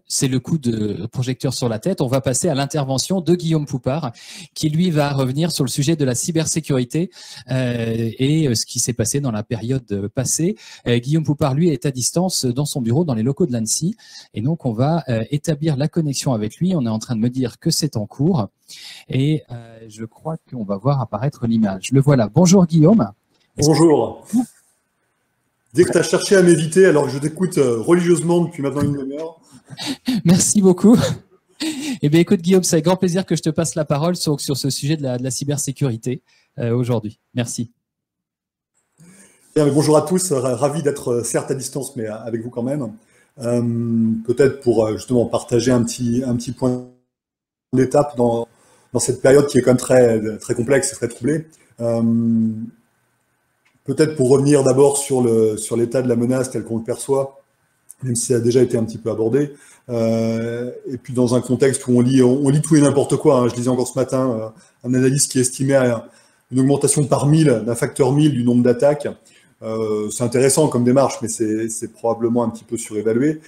C'est le coup de projecteur sur la tête. On va passer à l'intervention de Guillaume Poupard, qui lui va revenir sur le sujet de la cybersécurité et ce qui s'est passé dans la période passée. Guillaume Poupard, lui, est à distance dans son bureau, dans les locaux de l'ANSSI. Et donc, on va établir la connexion avec lui. On est en train de me dire que c'est en cours. Et je crois qu'on va voir apparaître l'image. Le voilà. Bonjour Guillaume. Bonjour. Dès que tu as cherché à m'éviter, alors que je t'écoute religieusement depuis maintenant une demi-heure. Merci beaucoup. Eh bien, écoute, Guillaume, c'est avec grand plaisir que je te passe la parole sur ce sujet de la cybersécurité aujourd'hui. Merci. Bien, bonjour à tous, ravi d'être certes à distance, mais avec vous quand même. Peut-être pour justement partager un petit point d'étape dans cette période qui est quand même très, très complexe et très troublée. Peut-être pour revenir d'abord sur l'état de la menace tel qu'on le perçoit, même si ça a déjà été un petit peu abordé, et puis dans un contexte où on lit tout et n'importe quoi. Hein. Je lisais encore ce matin un analyste qui estimait une augmentation par 1000, d'un facteur 1000 du nombre d'attaques. C'est intéressant comme démarche, mais c'est probablement un petit peu surévalué.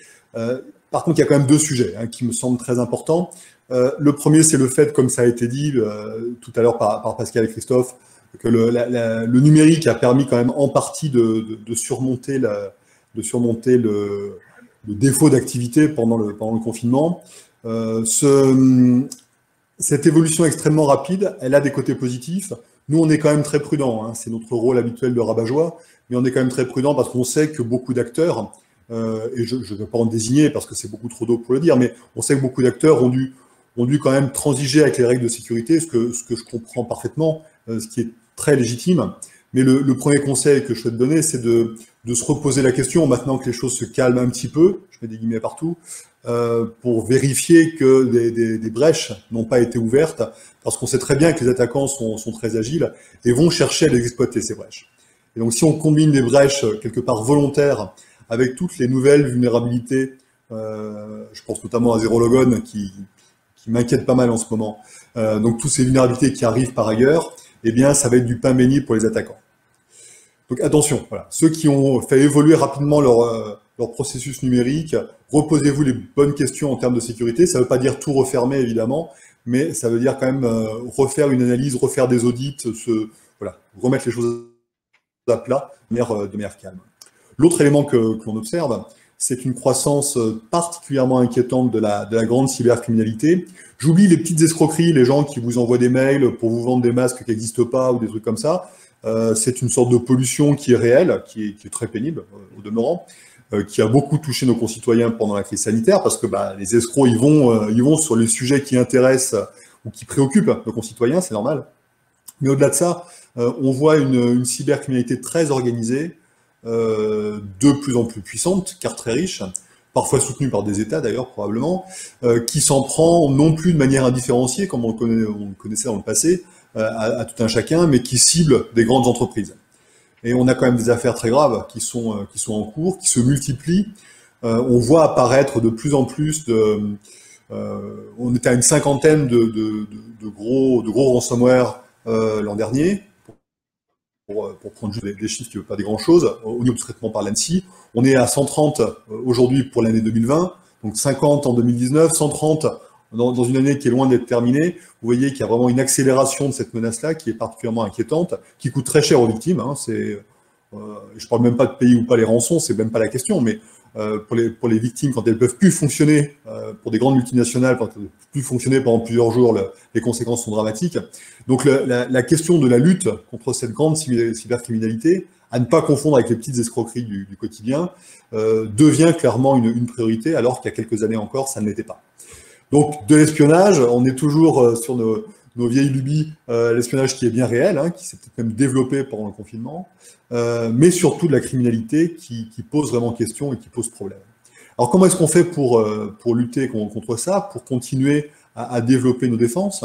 Par contre, il y a quand même deux sujets qui me semblent très importants. Le premier, c'est le fait, comme ça a été dit tout à l'heure par Pascal et Christophe, que le numérique a permis quand même en partie de surmonter le défaut d'activité pendant le confinement. Cette évolution extrêmement rapide, elle a des côtés positifs. Nous, on est quand même très prudents. Hein. C'est notre rôle habituel de rabat-joie, mais on est quand même très prudents parce qu'on sait que beaucoup d'acteurs, et je ne vais pas en désigner parce que c'est beaucoup trop tôt pour le dire, mais on sait que beaucoup d'acteurs ont dû quand même transiger avec les règles de sécurité, ce que je comprends parfaitement, ce qui est très légitime. Mais le premier conseil que je souhaite donner, c'est de se reposer la question, maintenant que les choses se calment un petit peu, je mets des guillemets partout, pour vérifier que des brèches n'ont pas été ouvertes, parce qu'on sait très bien que les attaquants sont très agiles et vont chercher à les exploiter, ces brèches. Et donc si on combine des brèches quelque part volontaires avec toutes les nouvelles vulnérabilités, je pense notamment à Zero Logon, qui m'inquiète pas mal en ce moment. Donc, toutes ces vulnérabilités qui arrivent par ailleurs, eh bien, ça va être du pain béni pour les attaquants. Donc, attention, voilà. Ceux qui ont fait évoluer rapidement leur processus numérique, reposez-vous les bonnes questions en termes de sécurité. Ça ne veut pas dire tout refermer, évidemment, mais ça veut dire quand même refaire une analyse, refaire des audits, voilà, remettre les choses à plat de manière calme. L'autre élément que l'on observe, c'est une croissance particulièrement inquiétante de la grande cybercriminalité. J'oublie les petites escroqueries, les gens qui vous envoient des mails pour vous vendre des masques qui n'existent pas ou des trucs comme ça. C'est une sorte de pollution qui est réelle, qui est très pénible au demeurant, qui a beaucoup touché nos concitoyens pendant la crise sanitaire, parce que les escrocs, ils vont sur les sujets qui intéressent ou qui préoccupent nos concitoyens, c'est normal. Mais au-delà de ça, on voit une cybercriminalité très organisée, de plus en plus puissante, car très riche, parfois soutenue par des États d'ailleurs probablement, qui s'en prend non plus de manière indifférenciée, comme on connaissait dans le passé, à tout un chacun, mais qui cible des grandes entreprises. Et on a quand même des affaires très graves qui sont en cours, qui se multiplient. On voit apparaître de plus en plus on était à une cinquantaine de gros ransomware l'an dernier. Pour prendre juste des chiffres qui ne veulent pas des grands-choses, au niveau du traitement par l'ANSSI, on est à 130 aujourd'hui pour l'année 2020, donc 50 en 2019, 130 dans une année qui est loin d'être terminée. Vous voyez qu'il y a vraiment une accélération de cette menace-là qui est particulièrement inquiétante, qui coûte très cher aux victimes. Hein, je ne parle même pas de payer ou pas les rançons, c'est même pas la question, mais pour les victimes, quand elles peuvent plus fonctionner, pour des grandes multinationales, quand elles peuvent plus fonctionner pendant plusieurs jours, les conséquences sont dramatiques. Donc la question de la lutte contre cette grande cybercriminalité, à ne pas confondre avec les petites escroqueries du quotidien, devient clairement une priorité, alors qu'il y a quelques années encore, ça ne l'était pas. Donc de l'espionnage, on est toujours sur nos vieilles lubies, l'espionnage qui est bien réel, hein, qui s'est peut-être même développé pendant le confinement, mais surtout de la criminalité qui pose vraiment question et qui pose problème. Alors comment est-ce qu'on fait pour lutter contre ça, pour continuer à développer nos défenses?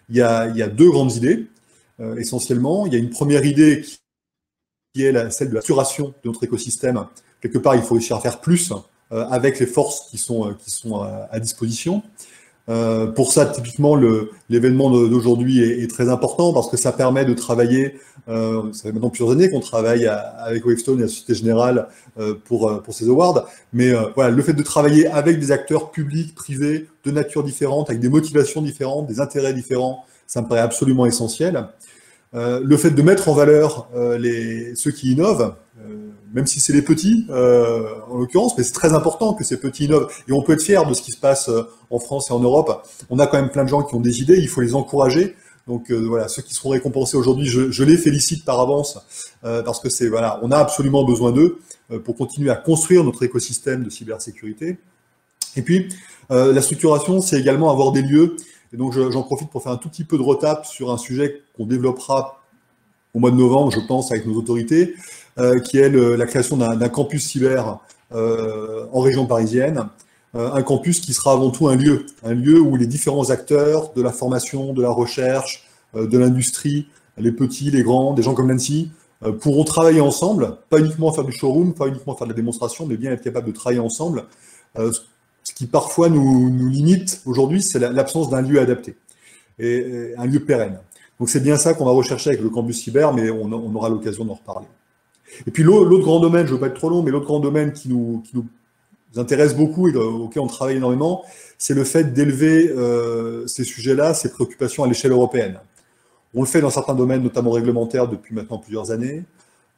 Il y a deux grandes idées, essentiellement. Il y a une première idée qui est celle de la structuration de notre écosystème. Quelque part, il faut réussir à faire plus avec les forces qui sont à disposition. Pour ça, typiquement, l'événement d'aujourd'hui est très important parce que ça permet de travailler, ça fait maintenant plusieurs années qu'on travaille avec Wavestone et la Société Générale pour ces awards, mais voilà, le fait de travailler avec des acteurs publics, privés, de nature différente, avec des motivations différentes, des intérêts différents, ça me paraît absolument essentiel. Le fait de mettre en valeur ceux qui innovent, même si c'est les petits, en l'occurrence, mais c'est très important que ces petits innovent. Et on peut être fier de ce qui se passe en France et en Europe. On a quand même plein de gens qui ont des idées, il faut les encourager. Donc voilà, ceux qui seront récompensés aujourd'hui, je les félicite par avance, parce que voilà, on a absolument besoin d'eux pour continuer à construire notre écosystème de cybersécurité. Et puis, la structuration, c'est également avoir des lieux. Et donc j'en profite pour faire un tout petit peu de retape sur un sujet qu'on développera au mois de novembre, je pense, avec nos autorités, qui est la création d'un campus cyber en région parisienne, un campus qui sera avant tout un lieu où les différents acteurs de la formation, de la recherche, de l'industrie, les petits, les grands, des gens comme Nancy, pourront travailler ensemble, pas uniquement faire du showroom, pas uniquement faire de la démonstration, mais bien être capable de travailler ensemble. Ce qui parfois nous limite aujourd'hui, c'est l'absence d'un lieu adapté et un lieu pérenne. Donc c'est bien ça qu'on va rechercher avec le campus cyber, mais on aura l'occasion d'en reparler. Et puis l'autre grand domaine, je ne veux pas être trop long, mais l'autre grand domaine qui nous intéresse beaucoup et auquel on travaille énormément, c'est le fait d'élever ces sujets-là, ces préoccupations à l'échelle européenne. On le fait dans certains domaines, notamment réglementaires, depuis maintenant plusieurs années.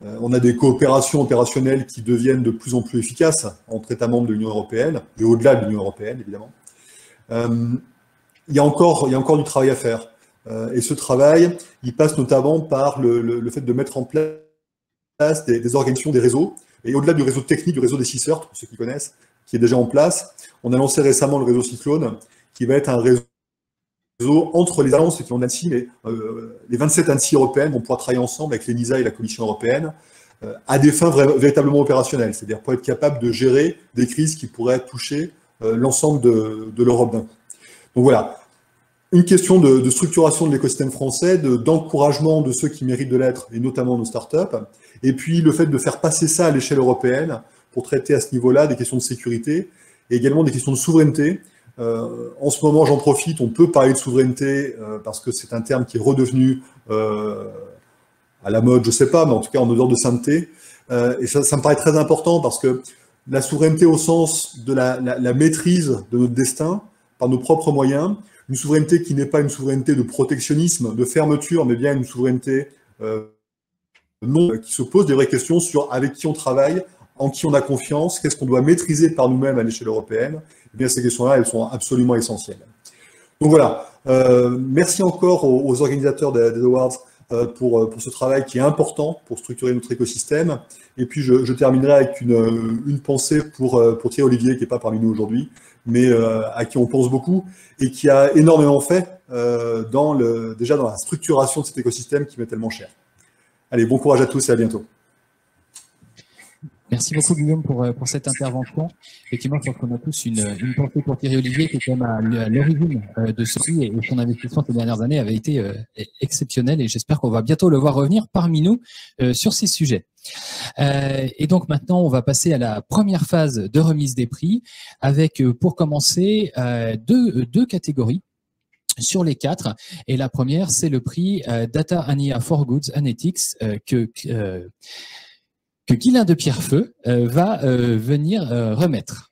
On a des coopérations opérationnelles qui deviennent de plus en plus efficaces entre États membres de l'Union européenne, et au-delà de l'Union européenne, évidemment. Il y a encore du travail à faire. Et ce travail, il passe notamment par le fait de mettre en place des organisations, des réseaux, et au-delà du réseau technique, du réseau des CISERT, pour ceux qui connaissent, qui est déjà en place. On a lancé récemment le réseau Cyclone, qui va être un réseau entre les alliances qui ont ANSSI, mais les 27 ANSSI européennes vont pouvoir travailler ensemble avec l'ENISA et la Commission européenne à des fins véritablement opérationnelles, c'est-à-dire pour être capable de gérer des crises qui pourraient toucher l'ensemble de l'Europe d'un coup. Donc voilà, une question de structuration de l'écosystème français, d'encouragement de ceux qui méritent de l'être, et notamment nos startups, et puis le fait de faire passer ça à l'échelle européenne pour traiter à ce niveau-là des questions de sécurité et également des questions de souveraineté. En ce moment, j'en profite, on peut parler de souveraineté parce que c'est un terme qui est redevenu à la mode, je sais pas, mais en tout cas en odeur de sainteté. Et ça me paraît très important parce que la souveraineté au sens de la maîtrise de notre destin par nos propres moyens, une souveraineté qui n'est pas une souveraineté de protectionnisme, de fermeture, mais bien une souveraineté qui se pose des vraies questions sur avec qui on travaille, en qui on a confiance, qu'est-ce qu'on doit maîtriser par nous-mêmes à l'échelle européenne. Eh bien, ces questions-là, elles sont absolument essentielles. Donc voilà, merci encore aux organisateurs des Awards pour ce travail qui est important pour structurer notre écosystème. Et puis, je terminerai avec une pensée pour Thierry Olivier, qui n'est pas parmi nous aujourd'hui, mais à qui on pense beaucoup et qui a énormément fait déjà dans la structuration de cet écosystème qui m'est tellement cher. Allez, bon courage à tous et à bientôt. Merci beaucoup Guillaume pour cette intervention. Effectivement, je pense qu'on a tous une pensée pour Thierry Olivier qui est quand même à l'origine de ceci et son investissement ces dernières années avait été exceptionnel et j'espère qu'on va bientôt le voir revenir parmi nous sur ces sujets. Et donc maintenant, on va passer à la première phase de remise des prix avec, pour commencer, deux catégories sur les 4. Et la première, c'est le prix Data and IA for Goods and Ethics que Guylain de Pierrefeu va venir remettre.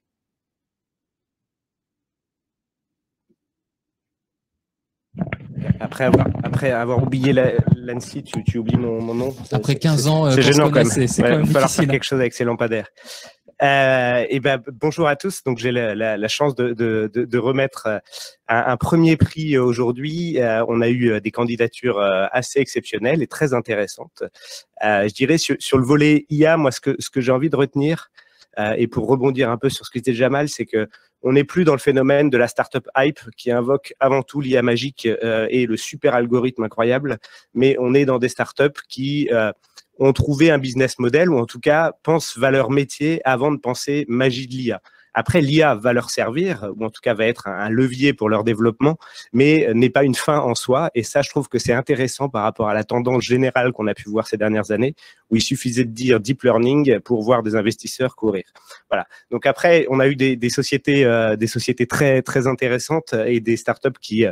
Après avoir oublié l'ANSSI, tu oublies mon nom. Après 15 ans, c'est gênant quand même. C'est quand même il va falloir difficile. faire quelque chose avec ces lampadaires. Bonjour à tous. Donc j'ai la chance de remettre un premier prix aujourd'hui. On a eu des candidatures assez exceptionnelles et très intéressantes. Je dirais sur le volet IA, moi ce que j'ai envie de retenir, et pour rebondir un peu sur ce que disait Jamal, c'est que on n'est plus dans le phénomène de la startup hype qui invoque avant tout l'IA magique et le super algorithme incroyable, mais on est dans des startups qui ont trouvé un business model ou en tout cas pensent valeur métier avant de penser magie de l'IA. Après, l'IA va leur servir, ou en tout cas va être un levier pour leur développement, mais n'est pas une fin en soi. Et ça, je trouve que c'est intéressant par rapport à la tendance générale qu'on a pu voir ces dernières années, où il suffisait de dire deep learning pour voir des investisseurs courir. Voilà. Donc après, on a eu des sociétés très très intéressantes et des startups qui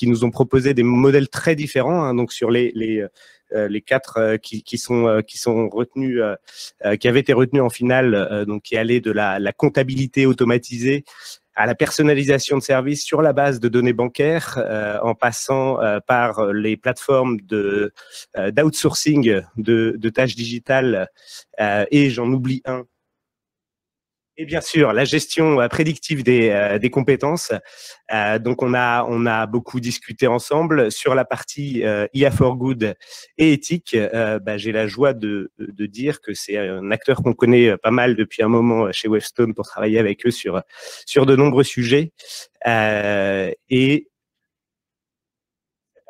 nous ont proposé des modèles très différents. Hein, donc sur les 4 qui sont retenus, qui avaient été retenus en finale, donc qui allaient de la comptabilité automatisée à la personnalisation de services sur la base de données bancaires, en passant par les plateformes d'outsourcing de tâches digitales, et j'en oublie un. Et bien sûr, la gestion prédictive des compétences. Donc, on a beaucoup discuté ensemble sur la partie IA for Good et éthique. J'ai la joie de dire que c'est un acteur qu'on connaît pas mal depuis un moment chez Wavestone pour travailler avec eux sur de nombreux sujets. Et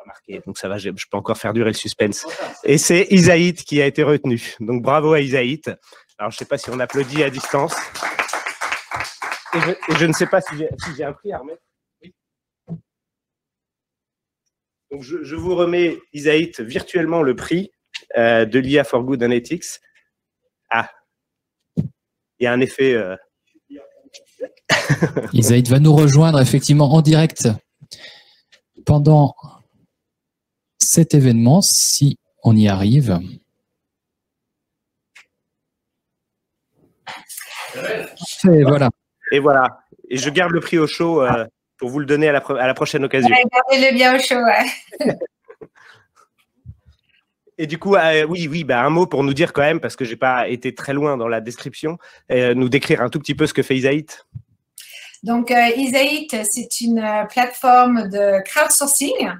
marqué, donc ça va, je peux encore faire durer le suspense. Et c'est Isaït qui a été retenu. Donc, bravo à Isaït. Alors, je ne sais pas si on applaudit à distance. Et je ne sais pas si j'ai un prix à remettre. Oui. Donc, je vous remets, Isaït, virtuellement le prix de l'IA for Good and Ethics. Ah, il y a un effet... Isaït va nous rejoindre effectivement en direct pendant cet événement, si on y arrive. Et voilà. Et voilà. Et je garde le prix au chaud pour vous le donner à la prochaine occasion. Gardez-le bien au chaud, ouais. Et du coup, un mot pour nous dire quand même, parce que je n'ai pas été très loin dans la description, nous décrire un tout petit peu ce que fait Isaït. Donc, Isaït, c'est une plateforme de crowdsourcing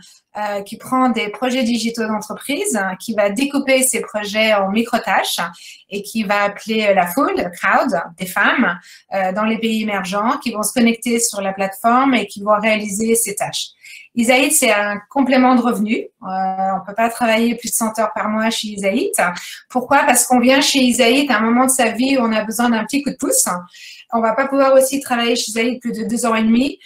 qui prend des projets digitaux d'entreprise, qui va découper ces projets en micro-tâches et qui va appeler la foule, crowd, des femmes dans les pays émergents qui vont se connecter sur la plateforme et qui vont réaliser ces tâches. Isaït, c'est un complément de revenu. On ne peut pas travailler plus de 100 heures par mois chez Isaït. Pourquoi? Parce qu'on vient chez Isaït à un moment de sa vie où on a besoin d'un petit coup de pouce. On ne va pas pouvoir aussi travailler chez Isaït plus de 2 ans et demi.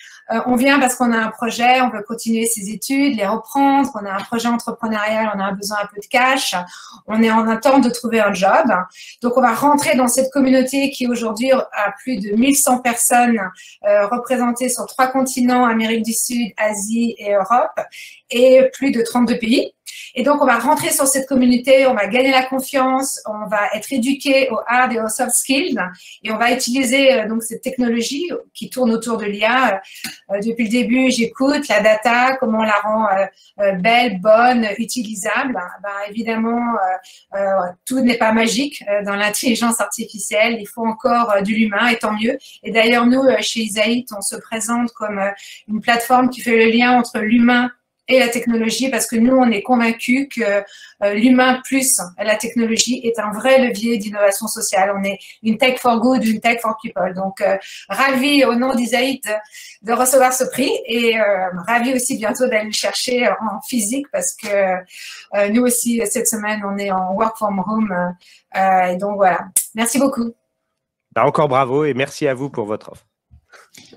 On vient parce qu'on a un projet, on veut continuer ses études, les reprendre, on a un projet entrepreneurial, on a besoin un peu de cash, on est en attente de trouver un job. Donc, on va rentrer dans cette communauté qui aujourd'hui a plus de 1100 personnes représentées sur 3 continents, Amérique du Sud, Asie et Europe, et plus de 32 pays. Et donc, on va rentrer sur cette communauté, on va gagner la confiance, on va être éduqué aux hard et aux soft skills et on va utiliser donc cette technologie qui tourne autour de l'IA. Depuis le début, j'écoute la data, comment on la rend belle, bonne, utilisable. Évidemment, tout n'est pas magique dans l'intelligence artificielle. Il faut encore de l'humain et tant mieux. Et d'ailleurs, nous, chez Isaït, on se présente comme une plateforme qui fait le lien entre l'humain et la technologie, parce que nous, on est convaincus que l'humain plus la technologie est un vrai levier d'innovation sociale. On est une tech for good, une tech for people. Donc, ravi au nom d'Isaït de recevoir ce prix et ravi aussi bientôt d'aller le chercher en physique parce que nous aussi, cette semaine, on est en work from home. Et donc, voilà. Merci beaucoup. Encore bravo et merci à vous pour votre offre.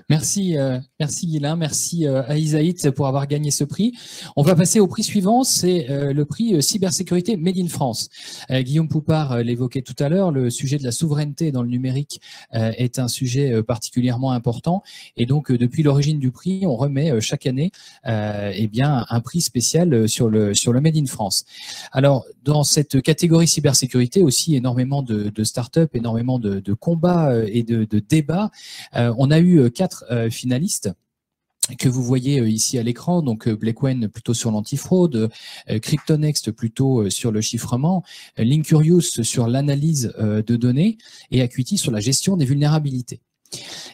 Merci, merci Guilain, merci à Isaït pour avoir gagné ce prix. On va passer au prix suivant, c'est le prix cybersécurité Made in France. Guillaume Poupard l'évoquait tout à l'heure, le sujet de la souveraineté dans le numérique est un sujet particulièrement important et donc depuis l'origine du prix, on remet chaque année eh bien un prix spécial sur le Made in France. Alors dans cette catégorie cybersécurité aussi énormément de startups, énormément de combats et de débats. On a eu 4 finalistes que vous voyez ici à l'écran, donc Blackwen plutôt sur l'antifraude, Cryptonext plutôt sur le chiffrement, Linkurious sur l'analyse de données et Acuity sur la gestion des vulnérabilités.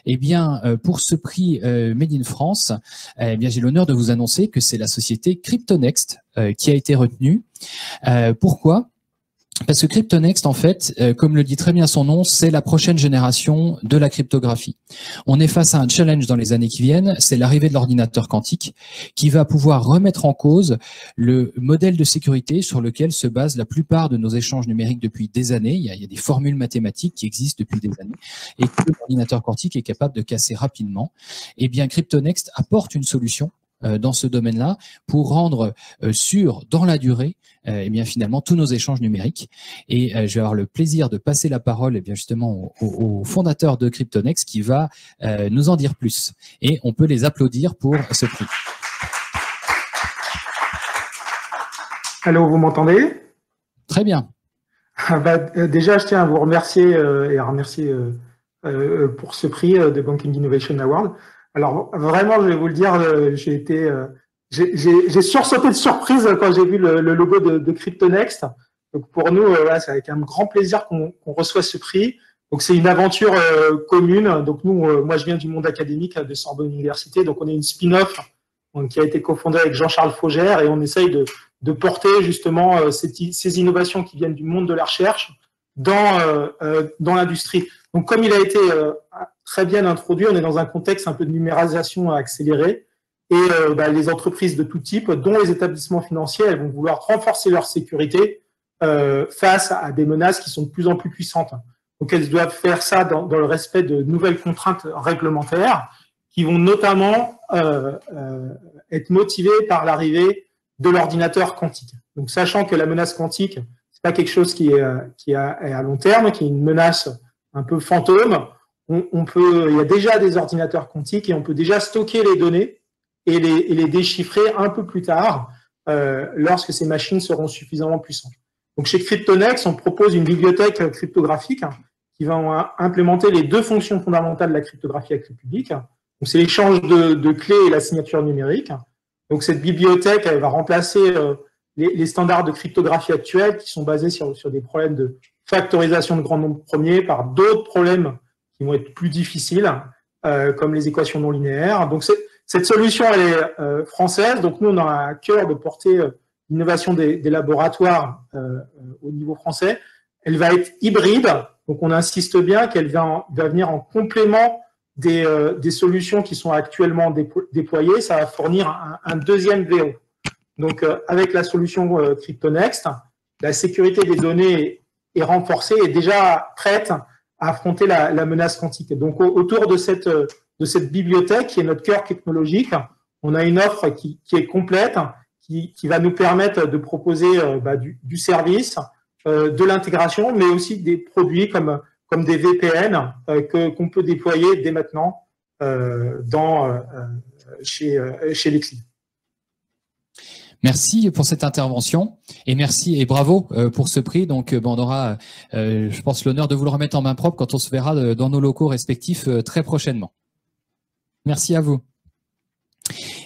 Eh bien, pour ce prix Made in France, eh bien, j'ai l'honneur de vous annoncer que c'est la société Cryptonext qui a été retenue. Pourquoi ? Parce que Cryptonext, en fait, comme le dit très bien son nom, c'est la prochaine génération de la cryptographie. On est face à un challenge dans les années qui viennent, c'est l'arrivée de l'ordinateur quantique qui va pouvoir remettre en cause le modèle de sécurité sur lequel se base la plupart de nos échanges numériques depuis des années. Il y a des formules mathématiques qui existent depuis des années et que l'ordinateur quantique est capable de casser rapidement. Eh bien, Cryptonext apporte une solution dans ce domaine-là pour rendre sûr dans la durée eh bien finalement tous nos échanges numériques. Et je vais avoir le plaisir de passer la parole eh bien justement au fondateur de Cryptonext qui va nous en dire plus. Et on peut les applaudir pour ce prix. Allô, vous m'entendez? Très bien. Déjà, je tiens à vous remercier et à remercier pour ce prix de Banking Innovation Award. Alors vraiment, je vais vous le dire, j'ai sursauté de surprise quand j'ai vu le logo de Cryptonext. Donc pour nous, c'est avec un grand plaisir qu'on reçoit ce prix. Donc c'est une aventure commune. Donc nous, moi je viens du monde académique de Sorbonne Université. Donc on est une spin-off qui a été cofondée avec Jean-Charles Faugère et on essaye de porter justement ces innovations qui viennent du monde de la recherche dans l'industrie. Donc comme il a été très bien introduit, on est dans un contexte un peu de numérisation accélérée et les entreprises de tout type, dont les établissements financiers, elles vont vouloir renforcer leur sécurité face à des menaces qui sont de plus en plus puissantes. Donc elles doivent faire ça dans le respect de nouvelles contraintes réglementaires qui vont notamment être motivées par l'arrivée de l'ordinateur quantique. Donc sachant que la menace quantique, c'est pas quelque chose qui est à long terme, qui est une menace un peu fantôme. Il y a déjà des ordinateurs quantiques et on peut déjà stocker les données et les déchiffrer un peu plus tard lorsque ces machines seront suffisamment puissantes. Donc chez Cryptonext, on propose une bibliothèque cryptographique qui va implémenter les 2 fonctions fondamentales de la cryptographie à clé publique. Donc c'est l'échange de clés et la signature numérique. Donc cette bibliothèque, elle va remplacer les standards de cryptographie actuels qui sont basés sur des problèmes de factorisation de grands nombres premiers par d'autres problèmes qui vont être plus difficiles, comme les équations non linéaires. Donc, cette solution, elle est française. Donc, nous, on a à cœur de porter l'innovation des laboratoires au niveau français. Elle va être hybride. Donc, on insiste bien qu'elle va venir en complément des solutions qui sont actuellement déployées. Ça va fournir un deuxième VO. Donc, avec la solution Cryptonext, la sécurité des données est renforcée et déjà prête à affronter la menace quantique. Donc, autour de cette de cette bibliothèque qui est notre cœur technologique. On a une offre qui est complète, qui va nous permettre de proposer du service, de l'intégration, mais aussi des produits comme des VPN qu'on peut déployer dès maintenant chez Lexi. Merci pour cette intervention et merci et bravo pour ce prix. Donc, on aura, je pense, l'honneur de vous le remettre en main propre quand on se verra dans nos locaux respectifs très prochainement. Merci à vous.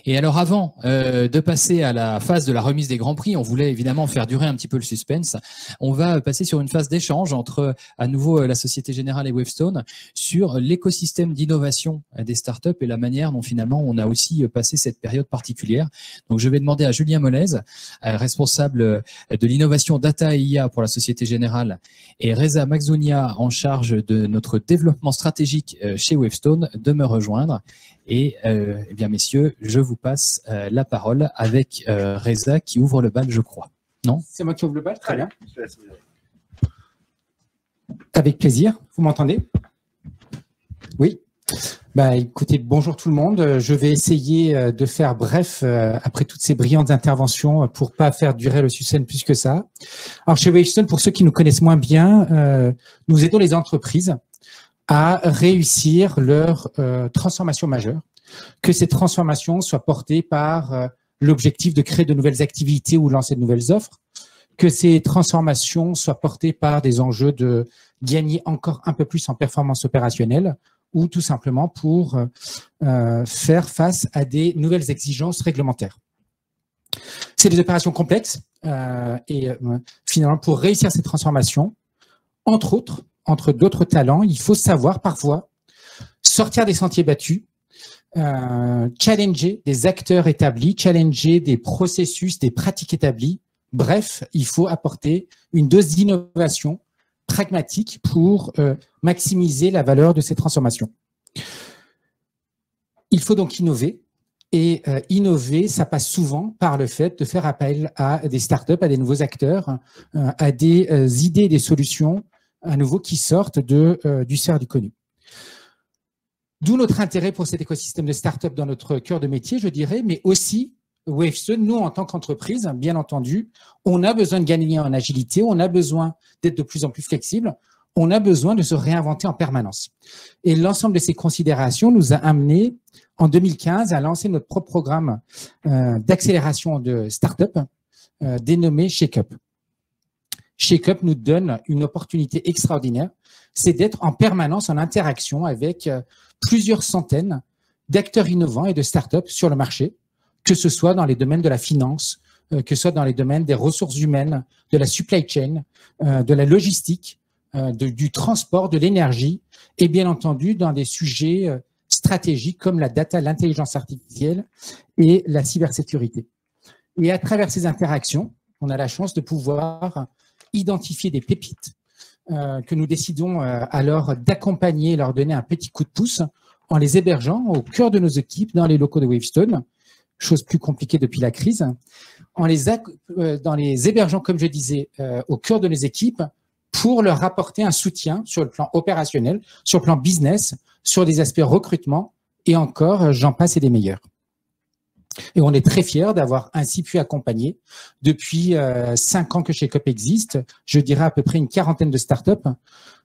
Et alors avant de passer à la phase de la remise des grands prix, on voulait évidemment faire durer un petit peu le suspense. On va passer sur une phase d'échange entre à nouveau la Société Générale et Wavestone sur l'écosystème d'innovation des startups et la manière dont finalement on a aussi passé cette période particulière. Donc je vais demander à Julien Molez, responsable de l'innovation data et IA pour la Société Générale, et Reza Makhzounia en charge de notre développement stratégique chez Wavestone, de me rejoindre. Et eh bien messieurs, je vous passe la parole avec Reza qui ouvre le bal, je crois. Non ? C'est moi qui ouvre le bal, très bien. Avec plaisir. Vous m'entendez ? Oui. Bah, écoutez, bonjour tout le monde. Je vais essayer de faire bref après toutes ces brillantes interventions pour pas faire durer le suspense plus que ça. Alors chez Wavestone, pour ceux qui nous connaissent moins bien, nous aidons les entreprises à réussir leur transformation majeure, que ces transformations soient portées par l'objectif de créer de nouvelles activités ou lancer de nouvelles offres, que ces transformations soient portées par des enjeux de gagner encore un peu plus en performance opérationnelle ou tout simplement pour faire face à des nouvelles exigences réglementaires. C'est des opérations complexes et finalement, pour réussir ces transformations, entre d'autres talents, il faut savoir parfois sortir des sentiers battus, challenger des acteurs établis, challenger des processus, des pratiques établies. Bref, il faut apporter une dose d'innovation pragmatique pour maximiser la valeur de ces transformations. Il faut donc innover. Et innover, ça passe souvent par le fait de faire appel à des startups, à des nouveaux acteurs, à des idées, des solutions à nouveau qui sortent du cercle du connu. D'où notre intérêt pour cet écosystème de start-up dans notre cœur de métier, je dirais, mais aussi Wavestone, nous en tant qu'entreprise, bien entendu, on a besoin de gagner en agilité, on a besoin d'être de plus en plus flexible, on a besoin de se réinventer en permanence. Et l'ensemble de ces considérations nous a amenés en 2015 à lancer notre propre programme d'accélération de start-up dénommé ShakeUp. ShakeUp nous donne une opportunité extraordinaire, c'est d'être en permanence en interaction avec plusieurs centaines d'acteurs innovants et de startups sur le marché, que ce soit dans les domaines de la finance, que ce soit dans les domaines des ressources humaines, de la supply chain, de la logistique, du transport, de l'énergie, et bien entendu dans des sujets stratégiques comme la data, l'intelligence artificielle et la cybersécurité. Et à travers ces interactions, on a la chance de pouvoir identifier des pépites que nous décidons alors d'accompagner et leur donner un petit coup de pouce en les hébergeant au cœur de nos équipes dans les locaux de Wavestone, chose plus compliquée depuis la crise, dans les hébergeant, comme je disais, au cœur de nos équipes pour leur apporter un soutien sur le plan opérationnel, sur le plan business, sur des aspects recrutement et encore, j'en passe et des meilleurs. Et on est très fiers d'avoir ainsi pu accompagner depuis 5 ans que ShakeUp existe, je dirais à peu près une quarantaine de startups,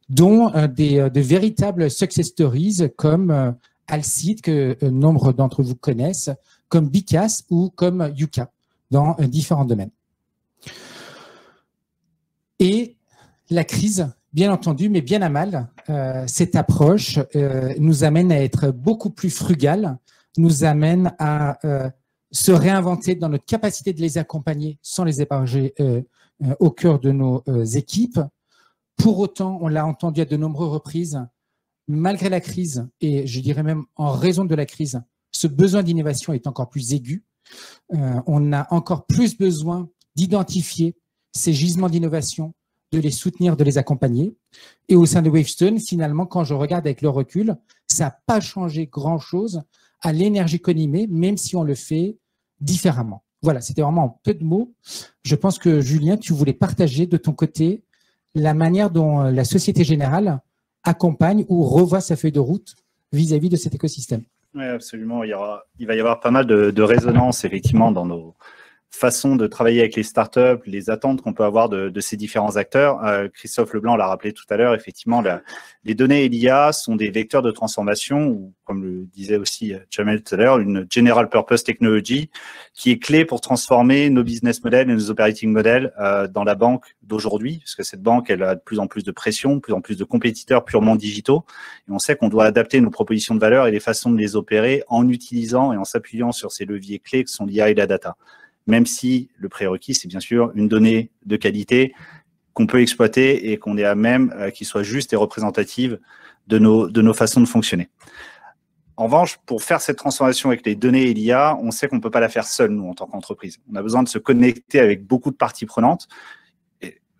dont de véritables success stories comme Alcide, que nombre d'entre vous connaissent, comme Bicas ou comme Yuka, dans différents domaines. Et la crise, bien entendu, mais bien à mal, cette approche nous amène à être beaucoup plus frugal, nous amène à se réinventer dans notre capacité de les accompagner sans les héberger au cœur de nos équipes. Pour autant, on l'a entendu à de nombreuses reprises, malgré la crise, et je dirais même en raison de la crise, ce besoin d'innovation est encore plus aigu. On a encore plus besoin d'identifier ces gisements d'innovation, de les soutenir, de les accompagner. Et au sein de Wavestone, finalement, quand je regarde avec le recul, ça n'a pas changé grand-chose à l'énergie qu'on y met, même si on le fait différemment. Voilà, c'était vraiment en peu de mots. Je pense que, Julien, tu voulais partager de ton côté la manière dont la Société Générale accompagne ou revoit sa feuille de route vis-à-vis de cet écosystème. Oui, absolument. Il va y avoir pas mal de résonance, effectivement, dans nos façons de travailler avec les startups, les attentes qu'on peut avoir de ces différents acteurs. Christophe Leblanc l'a rappelé tout à l'heure, effectivement, les données et l'IA sont des vecteurs de transformation, ou comme le disait aussi Jamel tout à l'heure, une general purpose technology qui est clé pour transformer nos business models et nos operating models dans la banque d'aujourd'hui, parce que cette banque, elle a de plus en plus de pression, de plus en plus de compétiteurs purement digitaux, et on sait qu'on doit adapter nos propositions de valeur et les façons de les opérer en utilisant et en s'appuyant sur ces leviers clés que sont l'IA et la data. Même si le prérequis, c'est bien sûr une donnée de qualité qu'on peut exploiter et qu'on est à même qu'il soit juste et représentative de nos façons de fonctionner. En revanche, pour faire cette transformation avec les données et l'IA, on sait qu'on ne peut pas la faire seul, nous, en tant qu'entreprise. On a besoin de se connecter avec beaucoup de parties prenantes.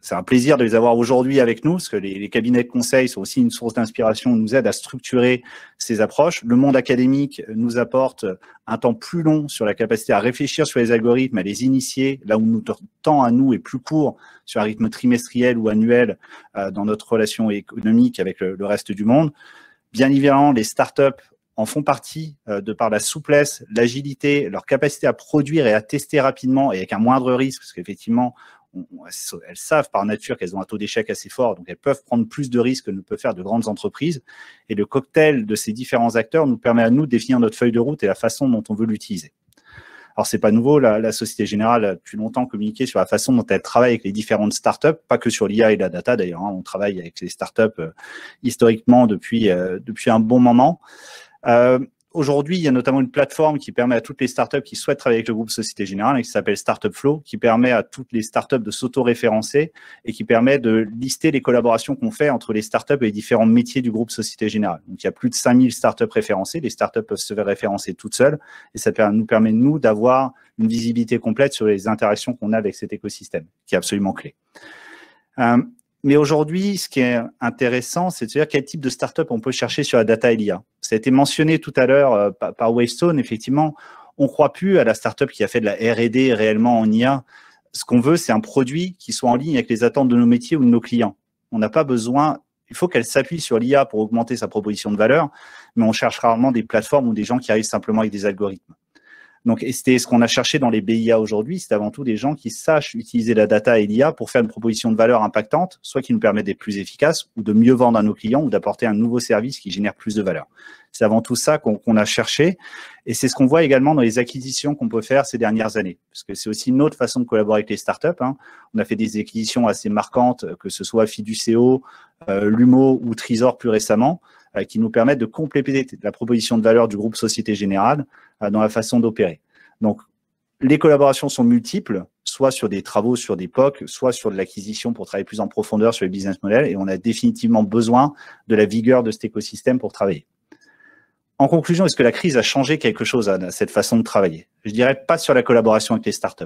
C'est un plaisir de les avoir aujourd'hui avec nous, parce que les cabinets de conseil sont aussi une source d'inspiration, nous aident à structurer ces approches. Le monde académique nous apporte un temps plus long sur la capacité à réfléchir sur les algorithmes, à les initier, là où notre temps à nous est plus court sur un rythme trimestriel ou annuel dans notre relation économique avec le reste du monde. Bien évidemment, les startups en font partie de par la souplesse, l'agilité, leur capacité à produire et à tester rapidement et avec un moindre risque, parce qu'effectivement, elles savent par nature qu'elles ont un taux d'échec assez fort, donc elles peuvent prendre plus de risques que ne peuvent faire de grandes entreprises. Et le cocktail de ces différents acteurs nous permet à nous de définir notre feuille de route et la façon dont on veut l'utiliser. Alors, c'est pas nouveau, la Société Générale a depuis longtemps communiqué sur la façon dont elle travaille avec les différentes startups, pas que sur l'IA et la data d'ailleurs, hein, on travaille avec les startups historiquement depuis un bon moment. Aujourd'hui, il y a notamment une plateforme qui permet à toutes les startups qui souhaitent travailler avec le groupe Société Générale et qui s'appelle Startup Flow, qui permet à toutes les startups de s'auto-référencer et qui permet de lister les collaborations qu'on fait entre les startups et les différents métiers du groupe Société Générale. Donc, il y a plus de 5000 startups référencées. Les startups peuvent se faire référencer toutes seules et ça nous permet, nous, d'avoir une visibilité complète sur les interactions qu'on a avec cet écosystème, qui est absolument clé. Mais aujourd'hui, ce qui est intéressant, c'est de se dire quel type de start-up on peut chercher sur la data et l'IA. Ça a été mentionné tout à l'heure par Wavestone. Effectivement, on ne croit plus à la start-up qui a fait de la R&D réellement en IA. Ce qu'on veut, c'est un produit qui soit en ligne avec les attentes de nos métiers ou de nos clients. On n'a pas besoin, il faut qu'elle s'appuie sur l'IA pour augmenter sa proposition de valeur, mais on cherche rarement des plateformes ou des gens qui arrivent simplement avec des algorithmes. Donc, c'était ce qu'on a cherché dans les BIA aujourd'hui, c'est avant tout des gens qui sachent utiliser la data et l'IA pour faire une proposition de valeur impactante, soit qui nous permet d'être plus efficaces ou de mieux vendre à nos clients ou d'apporter un nouveau service qui génère plus de valeur. C'est avant tout ça qu'on a cherché et c'est ce qu'on voit également dans les acquisitions qu'on peut faire ces dernières années, parce que c'est aussi une autre façon de collaborer avec les startups. Hein. On a fait des acquisitions assez marquantes, que ce soit Fiduceo, Lumo ou Trésor plus récemment, qui nous permettent de compléter la proposition de valeur du groupe Société Générale dans la façon d'opérer. Donc, les collaborations sont multiples, soit sur des travaux, sur des POC, soit sur de l'acquisition pour travailler plus en profondeur sur les business models, et on a définitivement besoin de la vigueur de cet écosystème pour travailler. En conclusion, est-ce que la crise a changé quelque chose à cette façon de travailler? Je dirais pas sur la collaboration avec les startups.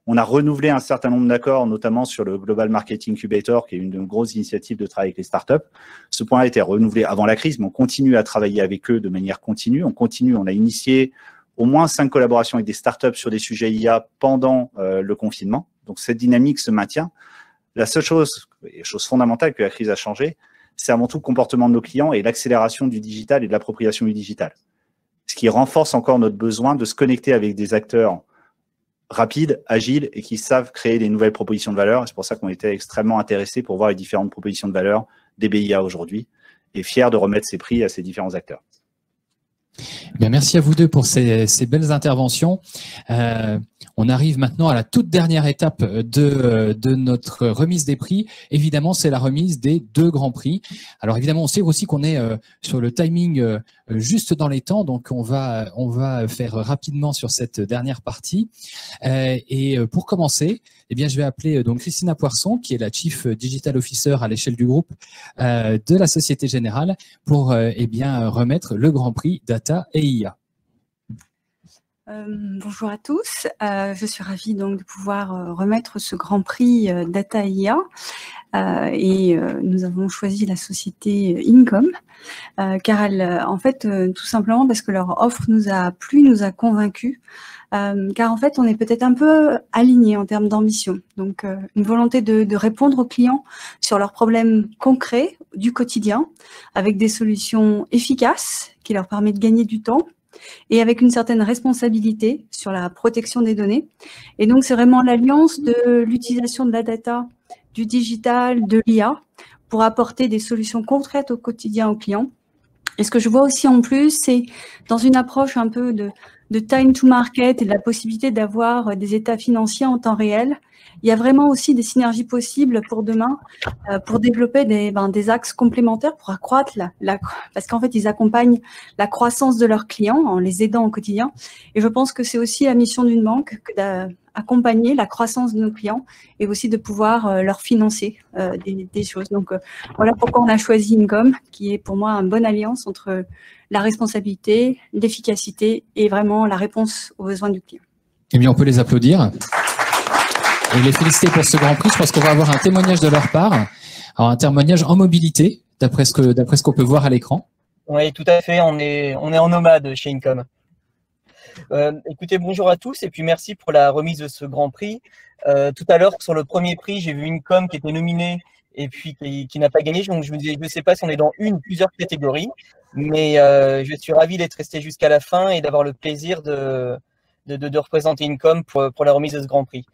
On a renouvelé un certain nombre d'accords, notamment sur le Global Marketing Incubator, qui est une grosse initiative de travail avec les startups. Ce point a été renouvelé avant la crise, mais on continue à travailler avec eux de manière continue. On a initié au moins 5 collaborations avec des startups sur des sujets IA pendant le confinement. Donc, cette dynamique se maintient. La seule chose, et chose fondamentale que la crise a changé, c'est avant tout le comportement de nos clients et l'accélération du digital et de l'appropriation du digital. Ce qui renforce encore notre besoin de se connecter avec des acteurs rapides, agiles et qui savent créer des nouvelles propositions de valeur. C'est pour ça qu'on était extrêmement intéressés pour voir les différentes propositions de valeur des BIA aujourd'hui et fiers de remettre ces prix à ces différents acteurs. Bien, merci à vous deux pour ces belles interventions. On arrive maintenant à la toute dernière étape de notre remise des prix. Évidemment, c'est la remise des 2 grands prix. Alors évidemment, on sait aussi qu'on est sur le timing juste dans les temps, donc on va faire rapidement sur cette dernière partie. Et pour commencer, eh bien, je vais appeler donc Christina Poisson, qui est la Chief Digital Officer à l'échelle du groupe de la Société Générale, pour eh bien remettre le grand prix Data et IA. Bonjour à tous. Je suis ravie donc de pouvoir remettre ce grand prix Data IA. Nous avons choisi la société Income, car elle, en fait, tout simplement parce que leur offre nous a plu, nous a convaincus, car en fait, on est peut-être un peu aligné en termes d'ambition. Donc, une volonté de répondre aux clients sur leurs problèmes concrets du quotidien, avec des solutions efficaces qui leur permettent de gagner du temps, et avec une certaine responsabilité sur la protection des données. Et donc, c'est vraiment l'alliance de l'utilisation de la data, du digital, de l'IA, pour apporter des solutions concrètes au quotidien aux clients. Et ce que je vois aussi en plus, c'est dans une approche un peu de time to market et de la possibilité d'avoir des états financiers en temps réel, il y a vraiment aussi des synergies possibles pour demain, pour développer des axes complémentaires pour accroître parce qu'en fait, ils accompagnent la croissance de leurs clients en les aidant au quotidien. Et je pense que c'est aussi la mission d'une banque d'accompagner la croissance de nos clients et aussi de pouvoir leur financer des choses. Donc, voilà pourquoi on a choisi Income, qui est pour moi une bonne alliance entre la responsabilité, l'efficacité et vraiment la réponse aux besoins du client. Eh bien, on peut les applaudir. Et les féliciter pour ce grand prix. Je pense qu'on va avoir un témoignage de leur part. Alors, un témoignage en mobilité, d'après ce qu'on peut voir à l'écran. Oui, tout à fait. On est en nomade chez Income. Écoutez, bonjour à tous et puis merci pour la remise de ce grand prix. Tout à l'heure, sur le premier prix, j'ai vu Income qui était nominé et puis qui n'a pas gagné. Donc, je me disais, je ne sais pas si on est dans une ou plusieurs catégories, mais je suis ravi d'être resté jusqu'à la fin et d'avoir le plaisir de représenter Income pour la remise de ce grand prix.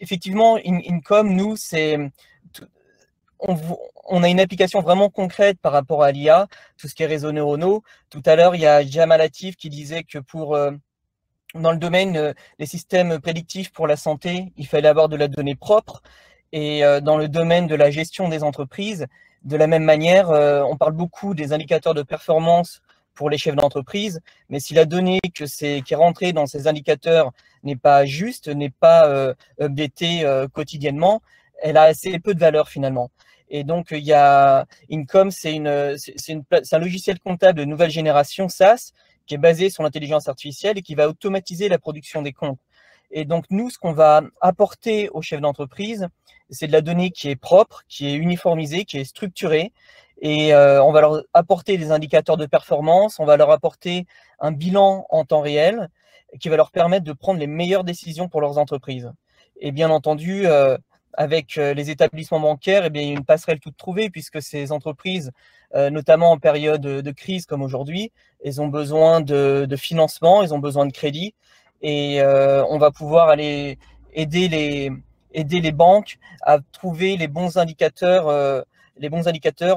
Effectivement, Income, nous, on a une application vraiment concrète par rapport à l'IA, tout ce qui est réseaux neuronaux. Tout à l'heure, il y a Jamal Latif qui disait que dans le domaine des systèmes prédictifs pour la santé, il fallait avoir de la donnée propre. Et dans le domaine de la gestion des entreprises, de la même manière, on parle beaucoup des indicateurs de performance pour les chefs d'entreprise, mais si la donnée qui est rentrée dans ces indicateurs n'est pas juste, n'est pas updatée quotidiennement, elle a assez peu de valeur finalement. Et donc, il y a Income, c'est un logiciel comptable de nouvelle génération SaaS qui est basé sur l'intelligence artificielle et qui va automatiser la production des comptes. Et donc, nous, ce qu'on va apporter aux chefs d'entreprise, c'est de la donnée qui est propre, qui est uniformisée, qui est structurée. Et on va leur apporter des indicateurs de performance, on va leur apporter un bilan en temps réel qui va leur permettre de prendre les meilleures décisions pour leurs entreprises. Et bien entendu, avec les établissements bancaires, eh bien, il y a une passerelle toute trouvée puisque ces entreprises, notamment en période de crise comme aujourd'hui, elles ont besoin de financement, elles ont besoin de crédit et on va pouvoir aller aider les banques à trouver les bons indicateurs,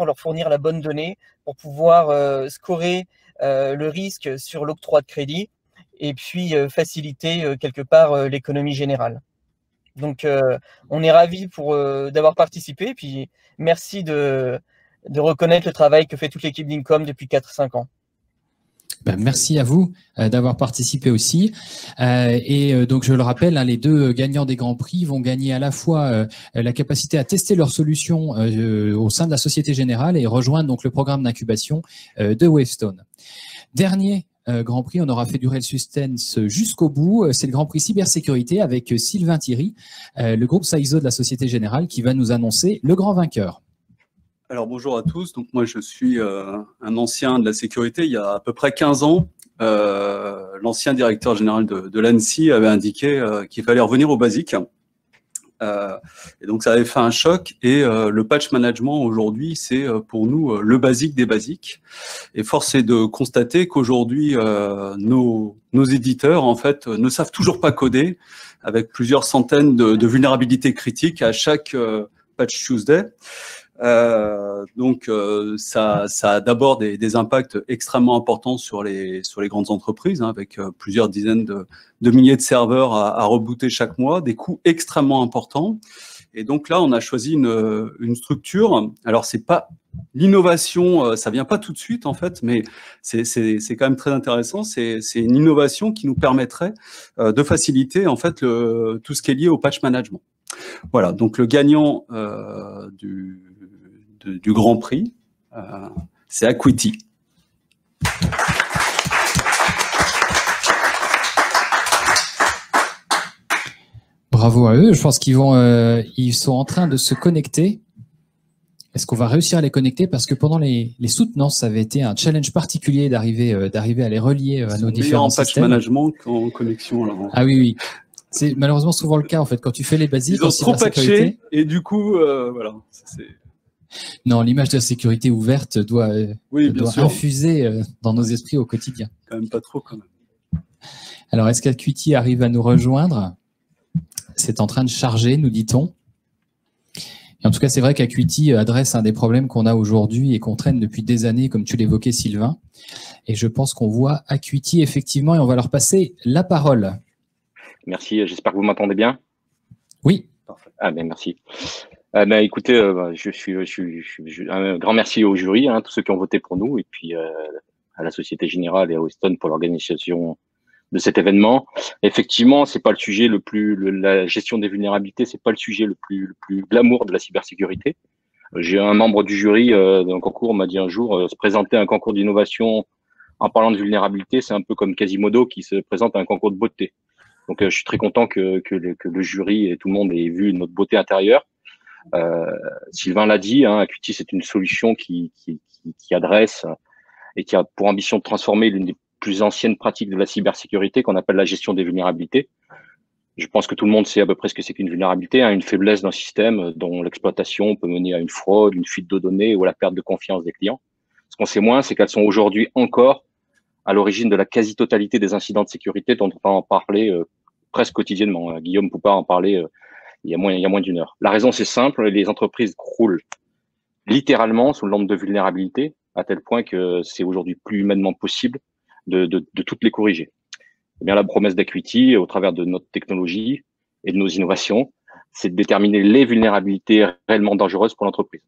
leur fournir la bonne donnée pour pouvoir scorer le risque sur l'octroi de crédit et puis faciliter quelque part l'économie générale. Donc, on est ravis d'avoir participé. Puis, merci de reconnaître le travail que fait toute l'équipe d'Income depuis 4-5 ans. Ben, merci à vous d'avoir participé aussi. Donc, je le rappelle, les deux gagnants des Grands Prix vont gagner à la fois la capacité à tester leurs solutions au sein de la Société Générale et rejoindre donc le programme d'incubation de Wavestone. Dernier Grand Prix, on aura fait durer le suspense jusqu'au bout. C'est le Grand Prix Cybersécurité avec Sylvain Thierry, le groupe CISO de la Société Générale, qui va nous annoncer le grand vainqueur. Alors bonjour à tous, donc moi je suis un ancien de la sécurité. Il y a à peu près 15 ans, l'ancien directeur général de l'ANSSI avait indiqué qu'il fallait revenir au basique. Et donc ça avait fait un choc et le patch management aujourd'hui c'est pour nous le basique des basiques. Et force est de constater qu'aujourd'hui nos éditeurs en fait ne savent toujours pas coder avec plusieurs centaines de vulnérabilités critiques à chaque Patch Tuesday. Donc ça a d'abord des impacts extrêmement importants sur les grandes entreprises, avec plusieurs dizaines de milliers de serveurs à rebooter chaque mois, des coûts extrêmement importants. Et donc là, on a choisi une structure. Alors c'est pas l'innovation, ça vient pas tout de suite en fait, mais c'est quand même très intéressant. C'est une innovation qui nous permettrait de faciliter en fait tout ce qui est lié au patch management. Voilà, donc le gagnant du Grand Prix, c'est Acuity. bravo à eux. Je pense qu'ils ils sont en train de se connecter. Est-ce qu'on va réussir à les connecter? Parce que pendant les soutenances, ça avait été un challenge particulier d'arriver à les relier à nos différents systèmes. En patch management qu'en connexion. Alors. Ah oui. C'est malheureusement souvent le cas en fait quand tu fais les basiques. Ils ont trop patché et du coup, voilà. Non, l'image de la sécurité ouverte doit infuser dans nos esprits au quotidien. Quand même pas trop quand même. Alors, est-ce qu'Acuity arrive à nous rejoindre? C'est en train de charger, nous dit-on. Et en tout cas, c'est vrai qu'Acuity adresse un des problèmes qu'on a aujourd'hui et qu'on traîne depuis des années, comme tu l'évoquais, Sylvain. Et je pense qu'on voit Acuity effectivement et on va leur passer la parole. Merci, j'espère que vous m'entendez bien. Oui. Ah ben merci. Écoutez, un grand merci au jury, tous ceux qui ont voté pour nous, et puis à la Société Générale et à Weston pour l'organisation de cet événement. Effectivement, c'est pas le sujet la gestion des vulnérabilités, c'est pas le sujet le plus glamour de la cybersécurité. J'ai un membre du jury d'un concours m'a dit un jour, se présenter à un concours d'innovation en parlant de vulnérabilité, c'est un peu comme Quasimodo qui se présente à un concours de beauté. Donc, je suis très content que le jury et tout le monde ait vu notre beauté intérieure. Sylvain l'a dit, Acuity, c'est une solution qui adresse et qui a pour ambition de transformer l'une des plus anciennes pratiques de la cybersécurité qu'on appelle la gestion des vulnérabilités. Je pense que tout le monde sait à peu près ce que c'est qu'une vulnérabilité, une faiblesse d'un système dont l'exploitation peut mener à une fraude, une fuite de données ou à la perte de confiance des clients. Ce qu'on sait moins, c'est qu'elles sont aujourd'hui encore à l'origine de la quasi-totalité des incidents de sécurité dont on va en parler presque quotidiennement. Guillaume Poupard en parlait il y a moins d'une heure. La raison, c'est simple, les entreprises croulent littéralement sous le nombre de vulnérabilités, à tel point que c'est aujourd'hui plus humainement possible de toutes les corriger. Eh bien, la promesse d'Acuity, au travers de notre technologie et de nos innovations, c'est de déterminer les vulnérabilités réellement dangereuses pour l'entreprise.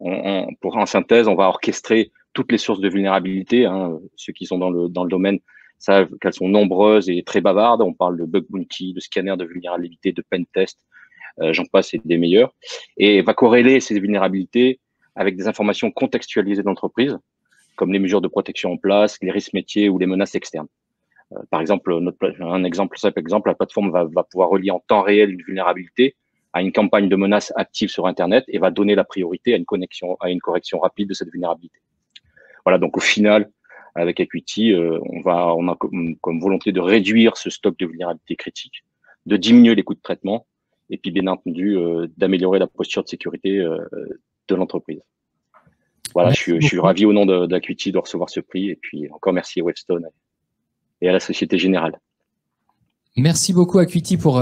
En synthèse, on va orchestrer toutes les sources de vulnérabilité. Ceux qui sont dans le domaine savent qu'elles sont nombreuses et très bavardes. On parle de bug bounty, de scanner de vulnérabilité, de pen test, j'en passe, et des meilleurs. Et va corréler ces vulnérabilités avec des informations contextualisées d'entreprise, comme les mesures de protection en place, les risques métiers ou les menaces externes. Par exemple, la plateforme va pouvoir relier en temps réel une vulnérabilité à une campagne de menaces active sur Internet et va donner la priorité à une correction rapide de cette vulnérabilité. Voilà, donc au final, avec Acuity, on a comme volonté de réduire ce stock de vulnérabilités critiques, de diminuer les coûts de traitement et puis bien entendu d'améliorer la posture de sécurité de l'entreprise. Voilà, je suis ravi au nom d'Acuity de recevoir ce prix et puis encore merci à Webstone et à la Société Générale. Merci beaucoup Acuity pour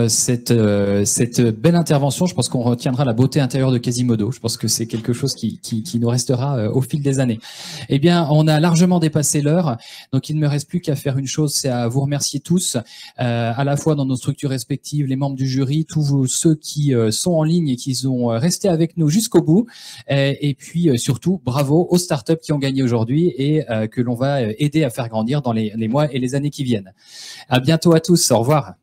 cette belle intervention. Je pense qu'on retiendra la beauté intérieure de Quasimodo. Je pense que c'est quelque chose qui nous restera au fil des années. Eh bien, on a largement dépassé l'heure, donc il ne me reste plus qu'à faire une chose, c'est à vous remercier tous, à la fois dans nos structures respectives, les membres du jury, tous ceux qui sont en ligne et qui ont resté avec nous jusqu'au bout, et puis surtout, bravo aux startups qui ont gagné aujourd'hui et que l'on va aider à faire grandir dans les mois et les années qui viennent. À bientôt à tous, au revoir.